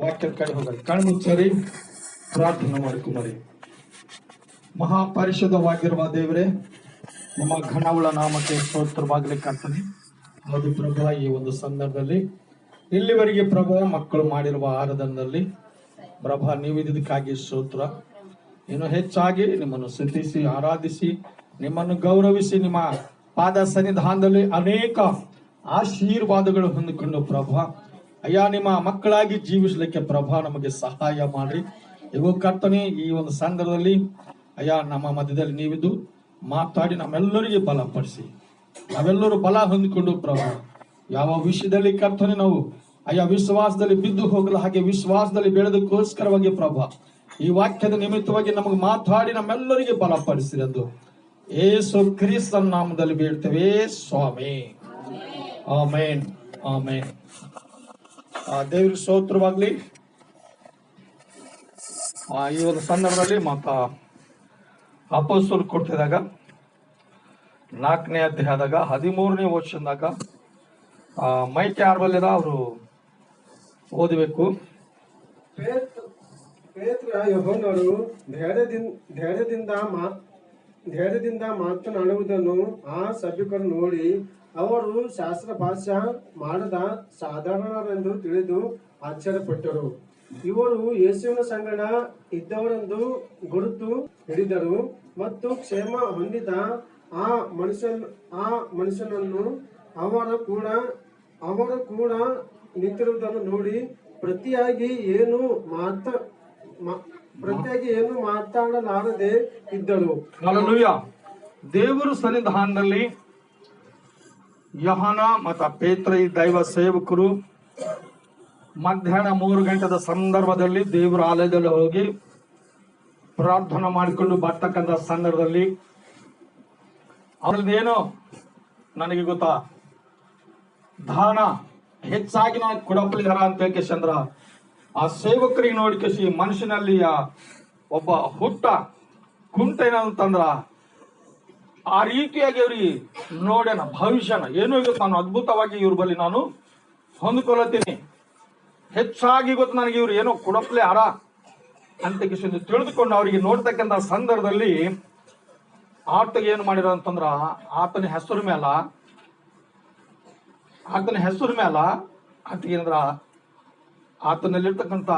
ವಾಕ್ಯ ಕಡೆ ಹೋಗಲಿ. ಕಣ್ಮುಚ್ಚರಿ ಪ್ರಾರ್ಥನೆ ಮಾಡಿಕೊಂಬರಿ. ಮಹಾಪರಿಶುದ್ಧವಾಗಿರುವ ದೇವರೇ, ನಿಮ್ಮ ಘನವುಳ್ಳ ನಾಮಕ್ಕೆ ಸ್ತೋತ್ರವಾಗಲಿ ಕರ್ತನೆ. ಹೌದು ಪ್ರಭು, ಈ ಒಂದು ಸಂದರ್ಭದಲ್ಲಿ ಇಲ್ಲಿವರೆಗೆ ಪ್ರಭು ಮಕ್ಕಳು ಮಾಡಿರುವ ಆರಾಧನೆಯಲ್ಲಿ ಪ್ರಭು ನೀವು ಇದಕ್ಕಾಗಿ ಸ್ತೋತ್ರ. ಇನ್ನು ಹೆಚ್ಚಾಗಿ ನಿಮ್ಮನ್ನು ಸ್ತುತಿಸಿ ಆರಾಧಿಸಿ ನಿಮ್ಮನ್ನು ಗೌರವಿಸಿ ನಿಮ್ಮ ಪಾದ ಸನ್ನಿಧಾನದಲ್ಲಿ ಅನೇಕ ಆಶೀರ್ವಾದಗಳು ಹೊಂದಿಕೊಂಡು ಪ್ರಭು ಅಯ್ಯ ನಿಮ್ಮ ಮಕ್ಕಳಾಗಿ ಜೀವಿಸಲಿಕ್ಕೆ ಪ್ರಭು ನಮಗೆ ಸಹಾಯ ಮಾಡಿ. ಇವು ಕರ್ತನೆ, ಈ ಒಂದು ಸಂದರ್ಭದಲ್ಲಿ ಅಯ್ಯ ನಮ್ಮ ಮಧ್ಯದಲ್ಲಿ ನೀವಿದ್ದು ಮಾತಾಡಿ ನಮ್ಮೆಲ್ಲರಿಗೆ ಬಲಪಡಿಸಿ, ನಾವೆಲ್ಲರೂ ಬಲ ಹೊಂದಿಕೊಂಡು ಪ್ರಭು ಯಾವ ವಿಷಯದಲ್ಲಿ ಕರ್ತನೆ ನಾವು ಅಯ್ಯ ವಿಶ್ವಾಸದಲ್ಲಿ ಬಿದ್ದು ಹೋಗಲು ಹಾಗೆ ವಿಶ್ವಾಸದಲ್ಲಿ ಬೆಳೆದಕ್ಕೋಸ್ಕರವಾಗಿ ಪ್ರಭು ಈ ವಾಕ್ಯದ ನಿಮಿತ್ತವಾಗಿ ನಮಗೆ ಮಾತಾಡಿ ನಮ್ಮೆಲ್ಲರಿಗೆ ಬಲಪಡಿಸಿರಿ ಎಂದು ಯೇಸು ಕ್ರಿಸ್ತನ ನಾಮದಲ್ಲಿ ಬೇಡ್ತೇವೆ ಸ್ವಾಮಿ. ಆಮೇನ್ ಆಮೇನ್. ದೇವ್ರಿಗೆ ಸ್ತೋತ್ರವಾಗ್ಲಿ. ಈ ಒಂದು ಸಂದರ್ಭದಲ್ಲಿ ಮತ್ತ ಅಪೊಸ್ತಲರು ಕೊಡ್ತಿದಾಗ 4ನೇ ಅಧ್ಯಾಯದಾಗ 13ನೇ ವಚನದಾಗ ಮೈಕ್ ಯಾರ ಬಲ್ಲಿದ ಅವರು ಓದಬೇಕು. ಪೇತ್ರ ಯೋಹಾನರು ಧೈರ್ಯದಿಂದ ಮಾತನಾಡುವುದನ್ನು ಆ ಸಭಿಕರು ನೋಡಿ ಅವರು ಶಾಸ್ತ್ರ ಭಾಷೆ ಮಾಡದ ಸಾಧಾರಣರೆಂದು ತಿಳಿದು ಆಶ್ಚರ್ಯಪಟ್ಟರು. ಇವರು ಯೇಸುವಿನ ಸಂಗಡ ಇದ್ದವರೆಂದು ಗುರುತು ಹಿಡಿದರು ಮತ್ತು ಕ್ಷೇಮ ಹೊಂದಿದ ಆ ಮನುಷ್ಯನನ್ನು ಅವರು ಕೂಡ ನಿಂತಿರುವುದನ್ನು ನೋಡಿ ಪ್ರತಿಯಾಗಿ ಏನು ಮಾತಾಡಲಾರದೆ ಇದ್ದರು. ಹಲ್ಲೆಲೂಯಾ. ದೇವರ ಸನ್ನಿಧಾನದಲ್ಲಿ ಯೋಹಾನ ಮತ್ತು ಪೇತ್ರ ಈ ದೈವ ಸೇವಕರು ಮಧ್ಯಾಹ್ನ 3 ಗಂಟೆದ ಸಂದರ್ಭದಲ್ಲಿ ದೇವರ ಆಲಯದಲ್ಲಿ ಹೋಗಿ ಪ್ರಾರ್ಥನೆ ಮಾಡಿಕೊಂಡು ಬರ್ತಕ್ಕಂಥ ಸಂದರ್ಭದಲ್ಲಿ ಅವ್ರದ್ದೇನೋ ನನಗೆ ಗೊತ್ತಾ ದಾನ ಹೆಚ್ಚಾಗಿ ನಾನು ಕೊಡಪಲಿಗಾರ ಅಂತ ಹೇಳ್ಕೇಶಂದ್ರ ಆ ಸೇವಕರಿಗೆ ನೋಡಿಕೇಸಿ ಮನುಷ್ಯನಲ್ಲಿ ಒಬ್ಬ ಹುಟ್ಟ ಕುಂಟ ಏನಂತಂದ್ರ ಆ ರೀತಿಯಾಗಿ ಅವ್ರಿಗೆ ನೋಡೋಣ ಭವಿಷ್ಯನ ಏನೋ ಇವತ್ತು ನಾನು ಅದ್ಭುತವಾಗಿ ಇವ್ರ ಬಳಿ ನಾನು ಹೊಂದ್ಕೊಳತೀನಿ, ಹೆಚ್ಚಾಗಿ ಗೊತ್ತು ನನಗೆ ಇವ್ರು ಏನೋ ಕೊಡಪ್ಲೆ ಅರ ಅಂತ ತಿಳಿದುಕೊಂಡು ಅವರಿಗೆ ನೋಡ್ತಕ್ಕಂಥ ಸಂದರ್ಭದಲ್ಲಿ ಆತಗೆ ಏನು ಮಾಡಿರೋ ಅಂತಂದ್ರ ಆತನ ಹೆಸರು ಮೇಲ ಅಂತೇನಂದ್ರ ಆತನಲ್ಲಿರ್ತಕ್ಕಂಥ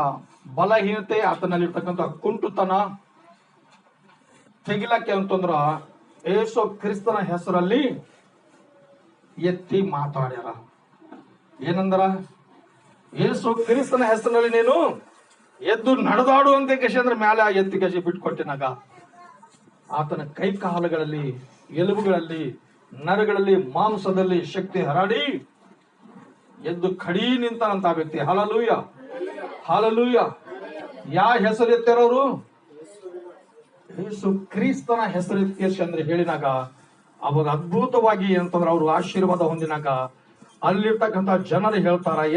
ಬಲಹೀನತೆ, ಆತನಲ್ಲಿರ್ತಕ್ಕಂಥ ಕುಂಟುತನ ತೆಗಿಲಕ್ಕೆ ಅಂತಂದ್ರ ಯೇಸು ಕ್ರಿಸ್ತನ ಹೆಸರಲ್ಲಿ ಎತ್ತಿ ಮಾತಾಡ್ಯಾರ. ಏನಂದ್ರ ಯೇಸು ಕ್ರಿಸ್ತನ ಹೆಸರಿನಲ್ಲಿ ನೀನು ಎದ್ದು ನಡೆದಾಡು ಅಂತ ಕೇಶಂದ್ರ ಮ್ಯಾಲೆ ಎತ್ತಿ ಕೇಶಿ ಬಿಟ್ಕೊಟ್ಟಿನಾಗ ಆತನ ಕೈ ಕಾಲುಗಳಲ್ಲಿ ಎಲುಬುಗಳಲ್ಲಿ ನರಗಳಲ್ಲಿ ಮಾಂಸದಲ್ಲಿ ಶಕ್ತಿ ಹರಡಿ ಎದ್ದು ಖಡೀ ನಿಂತಾನಂತ ವ್ಯಕ್ತಿ. Hallelujah hallelujah. ಯಾವ ಹೆಸರು ಎತ್ತಾರವರು? ಯೇಸು ಕ್ರಿಸ್ತನ ಹೆಸರು ಎತ್ತಿ ಅಂದ್ರೆ ಹೇಳಿನಾಗ ಅವಾಗ ಅದ್ಭುತವಾಗಿ ಅಂತಂದ್ರ ಅವರು ಆಶೀರ್ವಾದ ಹೊಂದಿನಾಗ ಅಲ್ಲಿರ್ತಕ್ಕಂಥ ಜನರು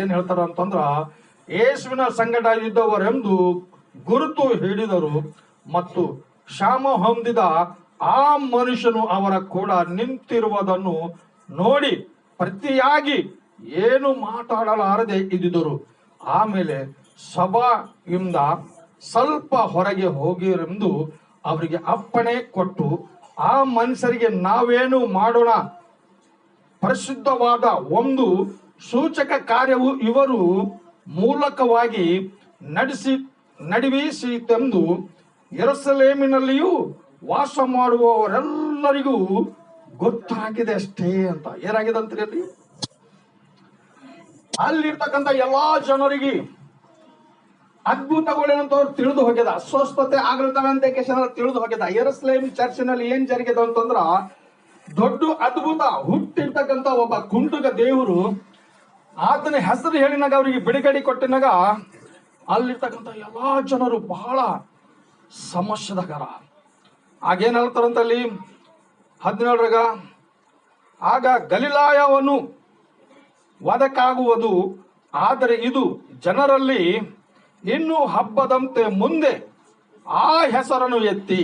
ಏನ್ ಹೇಳ್ತಾರ ಅಂತಂದ್ರ ಯೇಸುವಿನ ಸಂಗಡ ಇದ್ದವರೆಂದು ಗುರುತು ಹಿಡಿದರು ಮತ್ತು ಕ್ಷಾಮ ಹೊಂದಿದ ಆ ಮನುಷ್ಯನು ಅವರ ಕೂಡ ನಿಂತಿರುವುದನ್ನು ನೋಡಿ ಪ್ರತಿಯಾಗಿ ಏನು ಮಾತಾಡಲಾರದೆ ಇದ್ದಿದ್ದರು. ಆಮೇಲೆ ಸಭೆಯಿಂದ ಸ್ವಲ್ಪ ಹೊರಗೆ ಹೋಗಿರೆಂದು ಅವರಿಗೆ ಅಪ್ಪಣೆ ಕೊಟ್ಟು ಆ ಮನುಷ್ಯರಿಗೆ ನಾವೇನು ಮಾಡೋಣ, ಪರಿಶುದ್ಧವಾದ ಒಂದು ಸೂಚಕ ಕಾರ್ಯವು ಇವರು ಮೂಲಕವಾಗಿ ನಡೆಸಿತೆಂದು ಯೆರೂಸಲೇಮಿನಲ್ಲಿಯೂ ವಾಸ ಮಾಡುವವರೆಲ್ಲರಿಗೂ ಗೊತ್ತಾಗಿದೆ ಅಷ್ಟೇ ಅಂತ. ಏನಾಗಿದೆ ಅಂತ ಹೇಳಿ ಅಲ್ಲಿರ್ತಕ್ಕಂಥ ಎಲ್ಲಾ ಜನರಿಗೆ ಅದ್ಭುತಗಳೇನಂತ ಅವ್ರು ತಿಳಿದು ಹೋಗ್ಯದ, ಅಸ್ವಸ್ಥತೆ ಆಗ್ಲತ್ತವೆ ಅಂತ ತಿಳಿದು ಹೋಗ್ಯದ. ಯೆರೂಸಲೇಮ್ ಚರ್ಚಿನಲ್ಲಿ ಏನ್ ಜರುಗಿದೆ ಅಂತಂದ್ರ ದೊಡ್ಡ ಅದ್ಭುತ. ಹುಟ್ಟಿರ್ತಕ್ಕಂಥ ಒಬ್ಬ ಕುಂಟುಗ ದೇವರು ಆತನ ಹೆಸರು ಹೇಳಿನಾಗ ಅವರಿಗೆ ಬಿಡುಗಡೆ ಕೊಟ್ಟಿನಾಗ ಅಲ್ಲಿರ್ತಕ್ಕಂಥ ಎಲ್ಲಾ ಜನರು ಬಹಳ ಸಮಸ್ಯೆದಾಗಾರ. ಆಗೇನ್ ಹೇಳ್ತಾರಂತಲ್ಲಿ 17ರಾಗ, ಆಗ ಗಲಿಲಾಯವನ್ನು ವಧಕ್ಕಾಗುವುದು, ಆದರೆ ಇದು ಜನರಲ್ಲಿ ಇನ್ನೂ ಹಬ್ಬದಂತೆ ಮುಂದೆ ಆ ಹೆಸರನ್ನು ಎತ್ತಿ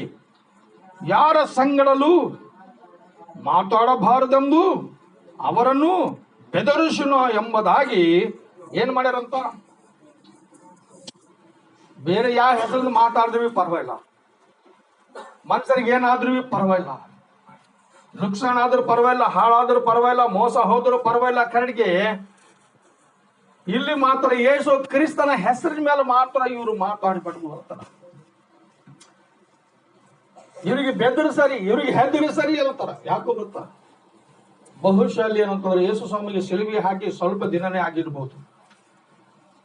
ಯಾರ ಸಂಗಡಲೂ ಮಾತಾಡಬಾರದೆಂದು ಅವರನ್ನು ಬೆದರಿಸುವ ಎಂಬುದಾಗಿ ಏನ್ ಮಾಡ್ಯಾರಂತ ಬೇರೆ ಯಾವ ಹೆಸರು ಮಾತಾಡಿದ್ರೂ ಪರವಾಗಿಲ್ಲ, ಮನುಷ್ಯರಿಗೆ ಏನಾದ್ರೂ ಪರವಾಗಿಲ್ಲ, ನುಕ್ಸಾನ್ ಆದ್ರೂ ಪರವಾಗಿಲ್ಲ, ಹಾಳಾದ್ರೂ ಪರವಾಗಿಲ್ಲ, ಮೋಸ ಹೋದ್ರೂ ಪರವಾಗಿಲ್ಲ. ಕರಡಿಗೆ ಇಲ್ಲಿ ಮಾತ್ರ ಯೇಸು ಕ್ರಿಸ್ತನ ಹೆಸರಿನ ಮೇಲೆ ಮಾತ್ರ ಇವರು ಮಾತಾಡಿಬಿಟ್ಟು ಬರ್ತಾರೆ. ಇವರಿಗೆ ಬೆದರು ಸರಿ, ಇವರಿಗೆ ಹೆದರಿ ಸರಿ ಹೇಳ್ತಾರ. ಯಾಕೋ ಗೊತ್ತಾ? ಬಹುಶಃ ಅಲ್ಲಿ ಏನಂತಂದ್ರೆ ಯೇಸು ಸ್ವಾಮಿಗೆ ಸಿಲುಬೆ ಹಾಕಿ ಸ್ವಲ್ಪ ದಿನನೇ ಆಗಿರ್ಬೋದು.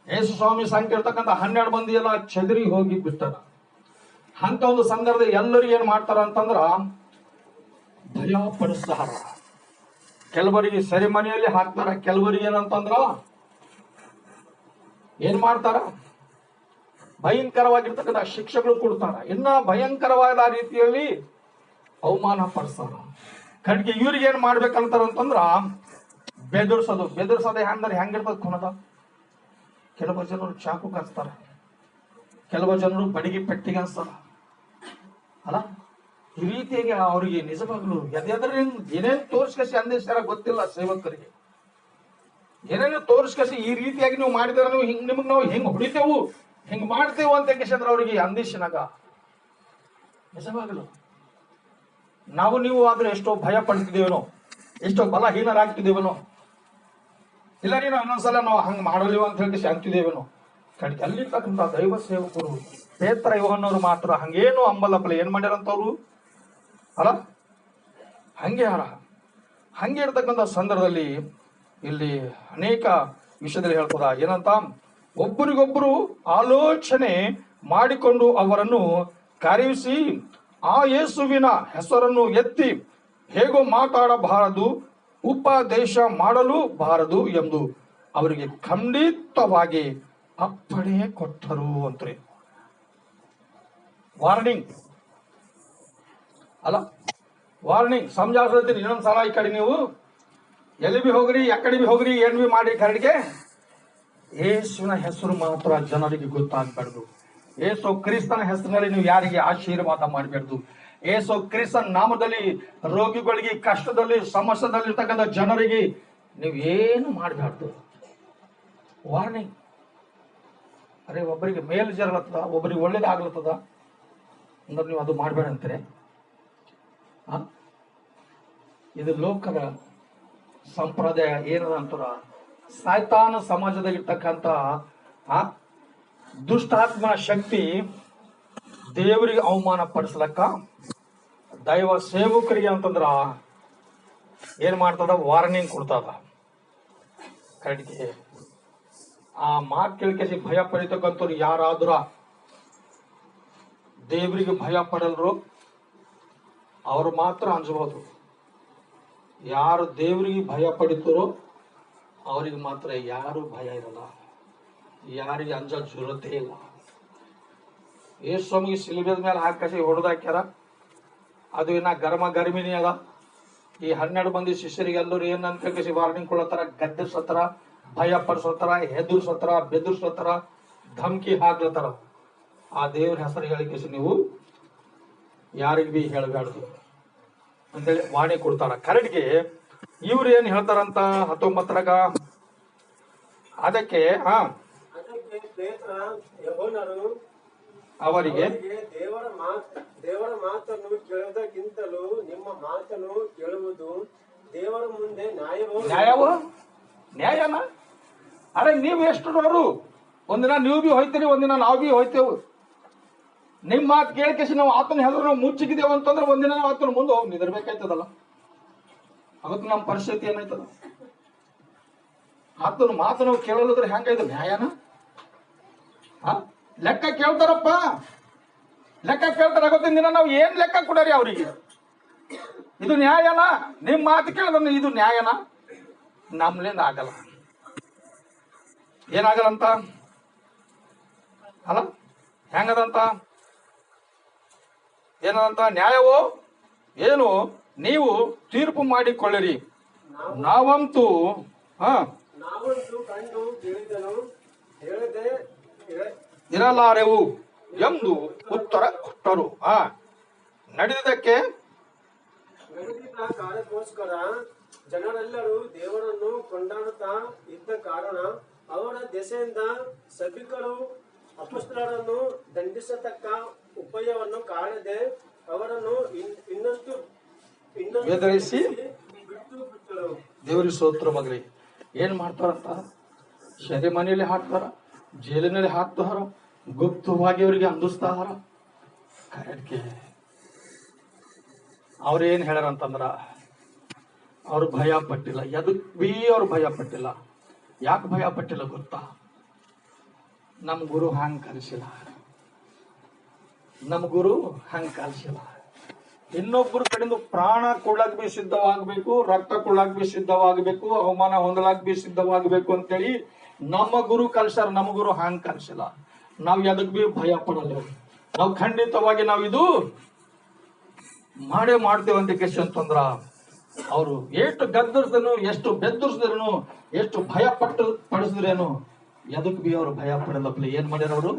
ಯೇಸು ಸ್ವಾಮಿ ಸಂಖ್ಯೆ 12 ಮಂದಿ ಎಲ್ಲ ಚದರಿ ಹೋಗಿ ಬಿಟ್ಟಾರ. ಅಂತ ಒಂದು ಸಂದರ್ಭದಲ್ಲಿ ಎಲ್ಲರೂ ಏನ್ ಮಾಡ್ತಾರ ಅಂತಂದ್ರ ಭಯ ಪಡಿಸ್ತಾರ. ಕೆಲವರಿಗೆ ಸೆರೆಮನೆಯಲ್ಲಿ ಹಾಕ್ತಾರ, ಕೆಲವರಿಗೆ ಏನಂತಂದ್ರ ಏನ್ ಮಾಡ್ತಾರ, ಭಯಂಕರವಾಗಿರ್ತಕ್ಕಂಥ ಶಿಕ್ಷೆಗಳು ಕೊಡ್ತಾರ. ಇನ್ನ ಭಯಂಕರವಾದ ರೀತಿಯಲ್ಲಿ ಅವಮಾನ ಪಡಿಸ್ತಾರ. ಕಡೆಗೆ ಇವ್ರಿಗೆ ಏನ್ ಮಾಡ್ಬೇಕಂತಾರ ಅಂತಂದ್ರ ಬೆದರ್ಸೋದು. ಬೆದರ್ಸೋದು ಹೆಂಗಿರ್ತದ ಕೊನದ? ಕೆಲವು ಜನರು ಚಾಕು ಕಚ್ತಾರ, ಕೆಲವು ಜನರು ಬಡಿಗೆ ಪೆಟ್ಟಿಗೆ ಅನ್ಸ್ತಾರ ಅಲ್ಲ. ಈ ರೀತಿಯಾಗಿ ಅವ್ರಿಗೆ ನಿಜವಾಗ್ಲು ಏನೇನು ತೋರ್ಸ್ಕಸಿ ಅಂದೇಶಾರ ಗೊತ್ತಿಲ್ಲ. ಸೇವಕರಿಗೆ ಏನೇನು ತೋರ್ಸ್ಕಸಿ ಈ ರೀತಿಯಾಗಿ ನೀವು ಮಾಡಿದಾರ, ನೀವು ನಿಮಗ್ ನಾವು ಹಿಂಗ್ ಹೊಡಿತೇವು, ಹಿಂಗ್ ಮಾಡ್ತೇವು ಅಂತ ಕೇಳಿದ್ರೆ ಅವ್ರಿಗೆ ಅಂದೇಶನಾಗ ನಿಜವಾಗ್ಲು ನಾವು ನೀವು ಆದ್ರೆ ಎಷ್ಟೋ ಭಯ ಪಡ್ತಿದ್ದೇವನೋ, ಎಷ್ಟೋ ಬಲಹೀನರಾಗ್ತಿದ್ದೇವನೋ, ಇಲ್ಲ ನೀನು ಇನ್ನೊಂದ್ಸಲ ನಾವು ಹಂಗ್ ಮಾಡಲಿವ ಅಂತ ಹೇಳಿ ಅಂತಿದ್ದೇವೇನೋ. ಕಡೆಗೆ ಅಲ್ಲಿರ್ತಕ್ಕಂಥ ದೈವ ಸೇವಕರು ಪೇತ್ರ ಯೋಹನ್ನವರು ಮಾತ್ರ ಹಂಗೇನು ಅಂಬಲಪ್ಪಲ ಏನ್ ಮಾಡ್ಯಾರಂತವ್ರು ಅಲ್ಲ. ಹಂಗೆ ಇರ್ತಕ್ಕಂಥ ಸಂದರ್ಭದಲ್ಲಿ ಇಲ್ಲಿ ಅನೇಕ ವಿಷಯದಲ್ಲಿ ಹೇಳ್ತದ ಏನಂತ, ಒಬ್ಬರಿಗೊಬ್ಬರು ಆಲೋಚನೆ ಮಾಡಿಕೊಂಡು ಅವರನ್ನು ಕರೆಯಿಸಿ ಆ ಯೇಸುವಿನ ಹೆಸರನ್ನು ಎತ್ತಿ ಹೇಗೋ ಮಾತಾಡಬಾರದು, ಉಪದೇಶ ಮಾಡಲು ಬಾರದು ಎಂದು ಅವರಿಗೆ ಖಂಡಿತವಾಗಿ ಅಪ್ಪಣೆ ಕೊಟ್ಟರು ಅಂತ್ರಿ. ವಾರ್ನಿಂಗ್ ಅಲ್ಲ, ವಾರ್ನಿಂಗ್ ಸಮಜಾತೀನಿ. ಇನ್ನೊಂದ್ಸಲ ಈ ಕಡೆ ನೀವು ಎಲ್ಲಿ ಬಿ ಹೋಗ್ರಿ, ಎಕಡೆ ಬಿ ಹೋಗ್ರಿ, ಏನ್ ಬಿ ಮಾಡಿ ಕರಡಿಗೆ ಯೇಸುವಿನ ಹೆಸರು ಮಾತ್ರ ಜನರಿಗೆ ಗೊತ್ತಾಗಬಾರ್ದು. ಯೇಸು ಕ್ರಿಸ್ತನ ಹೆಸರಿನಲ್ಲಿ ನೀವು ಯಾರಿಗೆ ಆಶೀರ್ವಾದ ಮಾಡಬಾರ್ದು. ಯೇಸು ಕ್ರಿಸ್ತನ ನಾಮದಲ್ಲಿ ರೋಗಿಗಳಿಗೆ, ಕಷ್ಟದಲ್ಲಿ, ಸಮಸ್ಯೆದಲ್ಲಿ ಇರ್ತಕ್ಕಂಥ ಜನರಿಗೆ ನೀವು ಏನು ಮಾಡಬಾರ್ದು. ವಾರ್ನಿಂಗ್. ಅರೆ ಒಬ್ಬರಿಗೆ ಮೇಲ್ ಜರಲತ್ತದ, ಒಬ್ಬರಿಗೆ ಒಳ್ಳೇದಾಗ್ಲತ್ತದ ಅಂದ್ರೆ ನೀವು ಅದು ಮಾಡಬೇಡ ಅಂತೀರಿ. ಇದು ಲೋಕದ ಸಂಪ್ರದಾಯ ಏನದ ಅಂತಾರ, ಸಾಯ್ತಾನ ಸಮಾಜದಲ್ಲಿರ್ತಕ್ಕಂಥ ದುಷ್ಟಾತ್ಮನ ಶಕ್ತಿ ದೇವರಿಗೆ ಅವಮಾನ ಪಡಿಸ್ಲಕ್ಕ ದೈವ ಸೇವಕರಿಗೆ ಅಂತಂದ್ರ ಏನ್ ಮಾಡ್ತದ, ವಾರ್ನಿಂಗ್ ಕೊಡ್ತದ. ಕಡೆಗೆ ಆ ಮಾತು ಕೇಳಿಕೆಸಿ ಭಯ ಪಡಿತಕ್ಕಂಥವ್ರು ಯಾರಾದ್ರ ದೇವರಿಗೆ ಭಯ ಪಡಲ್ರು ಅವ್ರು ಮಾತ್ರ ಅಂಜಬಹುದು. ಯಾರು ದೇವರಿಗೆ ಭಯ ಪಡಿತಾರೋ ಅವ್ರಿಗೆ ಮಾತ್ರ ಯಾರು ಭಯ ಇರಲ್ಲ, ಯಾರಿಗೆ ಅಂಜ ಜುರತೆ ಇಲ್ಲ. ಯೇಸು ಸ್ವಾಮಿಗೆ ಸಿಲುಬೆದ ಮೇಲೆ ಹಾಕಿ ಹೊಡೆದಾಕ್ಯಾರ, ಅದು ಇನ್ನ ಗರ್ಮಿನಿ ಅದ. ಈ 12 ಮಂದಿ ಶಿಷ್ಯರಿಗೆ ಎಲ್ಲರೂ ಏನಂತ ಕೇಳಿಸಿ ವಾರ್ನಿಂಗ್ ಕೊಡತ್ತಾರ, ಗದ್ದೆಸತ್ತಾರ, ಭಯ ಪಡಿಸತ್ತಾರ, ಹೆದರ್ಸತ್ತಾರ, ಬೆದರ್ಸತ್ತಾರ, ಧಮಕಿ ಹಾಕ್ಲತ್ತಾರ. ಆ ದೇವ್ರ ಹೆಸರು ಹೇಳಿಕೆಸಿ ನೀವು ಯಾರಿಗ್ ಬಿ ಹೇಳಬಾರ್ದು ಅಂತೇಳಿ ವಾಣಿ ಕೊಡ್ತಾರ. ಕರಡಿಗೆ ಇವ್ರು ಏನ್ ಹೇಳ್ತಾರಂತ 19ರಾಗ, ಅದಕ್ಕೆ ಅವರಿಗೆ ದೇವರ ಮಾತನ್ನು ಕೇಳುವುದಕ್ಕಿಂತಲೂ ನಿಮ್ಮ ಮಾತನ್ನು ಕೇಳುವುದು ದೇವರ ಮುಂದೆ ನ್ಯಾಯನ. ಅರೆ ನೀವು ಎಷ್ಟರವರು, ಒಂದಿನ ನೀವು ಬಿ ಹೋಯ್ತೀರಿ, ಒಂದಿನ ನಾವು ಬಿ ಹೋಯ್ತೇವು. ನಿಮ್ ಮಾತು ಕೇಳಿಕೆಸಿ ನಾವು ಆತನ ಹೆಸರು ನಾವು ಮುಚ್ಚಿಗಿದ್ದೇವೆ ಅಂತಂದ್ರೆ ಒಂದಿನ ನಾವು ಆತನ ಮುಂದೆ ಹೋಗಿ ನಿಂದಿರ್ಬೇಕಾಯ್ತದಲ್ಲ. ಅವತ್ತು ನಮ್ಮ ಪರಿಸ್ಥಿತಿ ಏನಾಯ್ತದ? ಆತನ ಮಾತು ನಾವು ಕೇಳಲಿದ್ರೆ ಹೆಂಗಾಯ್ತು? ನ್ಯಾಯನ? ಲೆಕ್ಕ ಕೇಳ್ತಾರಪ್ಪ, ಲೆಕ್ಕ ಕೇಳ್ತಾರ. ಆಗೋತ್ತಿನ ದಿನ ನಾವು ಏನ್ ಲೆಕ್ಕ ಕೊಡರಿ ಅವ್ರಿಗೆ? ಇದು ನ್ಯಾಯನ? ನಿಮ್ ಮಾತು ಕೇಳಿದ್ರೆ ಇದು ನ್ಯಾಯನ? ನಮ್ಲಿಂದ ಆಗಲ್ಲ. ಏನಾಗಲ್ಲಂತ ಅಲ್ಲ, ಹೆಂಗದಂತ ಏನದಂತ? ನ್ಯಾಯವೋ ಏನು ನೀವು ತೀರ್ಪು ಮಾಡಿಕೊಳ್ಳಿರಿ, ನಾವಂತೂ ಕಂಡು ಕೇಳಿದನು ಇರಲಾರೆವು ಎಂದು ಉತ್ತರ ಕೊಟ್ಟರು. ನಡೆದಿದ್ದಕ್ಕೆ ಕಾರ್ಯಕ್ಕೋಸ್ಕರ ಜನರೆಲ್ಲರೂ ದೇವರನ್ನು ಕೊಂಡಾಡುತ್ತಾ ಇದ್ದ ಕಾರಣ ಅವರ ದೆಸೆಯಿಂದ ಸಭಿಕರು ಅಪೊಸ್ತಲರನ್ನು ದಂಡಿಸತಕ್ಕ ಉಪಾಯವನ್ನು ಕಾಣದೆ ಅವರನ್ನು ಇನ್ನಷ್ಟು ಬೆದರಿಸಿ ಬಿಟ್ಟು ಬಿಟ್ಟರು. ದೇವರಿಗೆ ಸ್ತೋತ್ರ ಮಗಲಿ. ಏನ್ ಮಾಡ್ತಾರಂತ? ಸೆರೆಮನೆಯಲ್ಲಿ ಹಾಕ್ತಾರ, ಜೈಲಿನಲ್ಲಿ ಹಾಕ್ತಾರ, ಗುಪ್ತವಾಗಿ ಅವರಿಗೆ ಅಂದಿಸ್ತಾರ. ಕರೆಕ್ಟ್ಗೆ ಅವ್ರೇನ್ ಹೇಳ್ಯಾರಂತಂದ್ರ ಅವ್ರು ಭಯ ಪಟ್ಟಿಲ್ಲ. ಎದಕ್ ಬಿ ಅವ್ರು ಭಯ ಪಟ್ಟಿಲ್ಲ. ಯಾಕೆ ಭಯ ಪಟ್ಟಿಲ್ಲ ಗೊತ್ತಾ? ನಮ್ ಗುರು ಹಂಗ್ ಕಲಿಸಿಲ್ಲ, ನಮ್ ಗುರು ಹಂಗ್ ಕಲಿಸಿಲ್ಲ. ಇನ್ನೊಬ್ಬರ ಕಡೆಯಿಂದ ಪ್ರಾಣ ಕೊಡ್ಲಾಕ್ ಬಿ ಸಿದ್ಧವಾಗಬೇಕು, ರಕ್ತ ಕೊಡ್ಲಾಕ್ ಬಿ ಸಿದ್ಧವಾಗಬೇಕು, ಅವಮಾನ ಹೊಂದಲಾಕ್ ಬಿ ಸಿದ್ಧವಾಗಬೇಕು ಅಂತೇಳಿ ನಮ್ಮ ಗುರು ಕಲ್ಸಾರ. ನಮ್ಮ ಗುರು ಹಂಗ್ ಕಲ್ಸಿಲ್ಲ. ನಾವ್ ಎದಕ್ ಬಿ ಭಯ ಪಡಲ್ಲ. ನಾವು ಖಂಡಿತವಾಗಿ ನಾವ್ ಇದು ಮಾಡೇ ಮಾಡ್ತೇವೆ ಅಂತ ಕೇಶ ಅಂತಂದ್ರ ಅವರು ಎಷ್ಟು ಗದ್ದರ್ಸಿದ್ರು, ಎಷ್ಟು ಬೆದ್ದರ್ಸಿದ್ರು, ಎಷ್ಟು ಭಯ ಪಡಿಸಿದ್ರೇನು ಎದಕ್ ಬಿ ಅವ್ರು ಭಯ ಪಡಲ್ಲಪ್ಪ. ಏನ್ ಮಾಡ್ಯಾರ ಅವರು?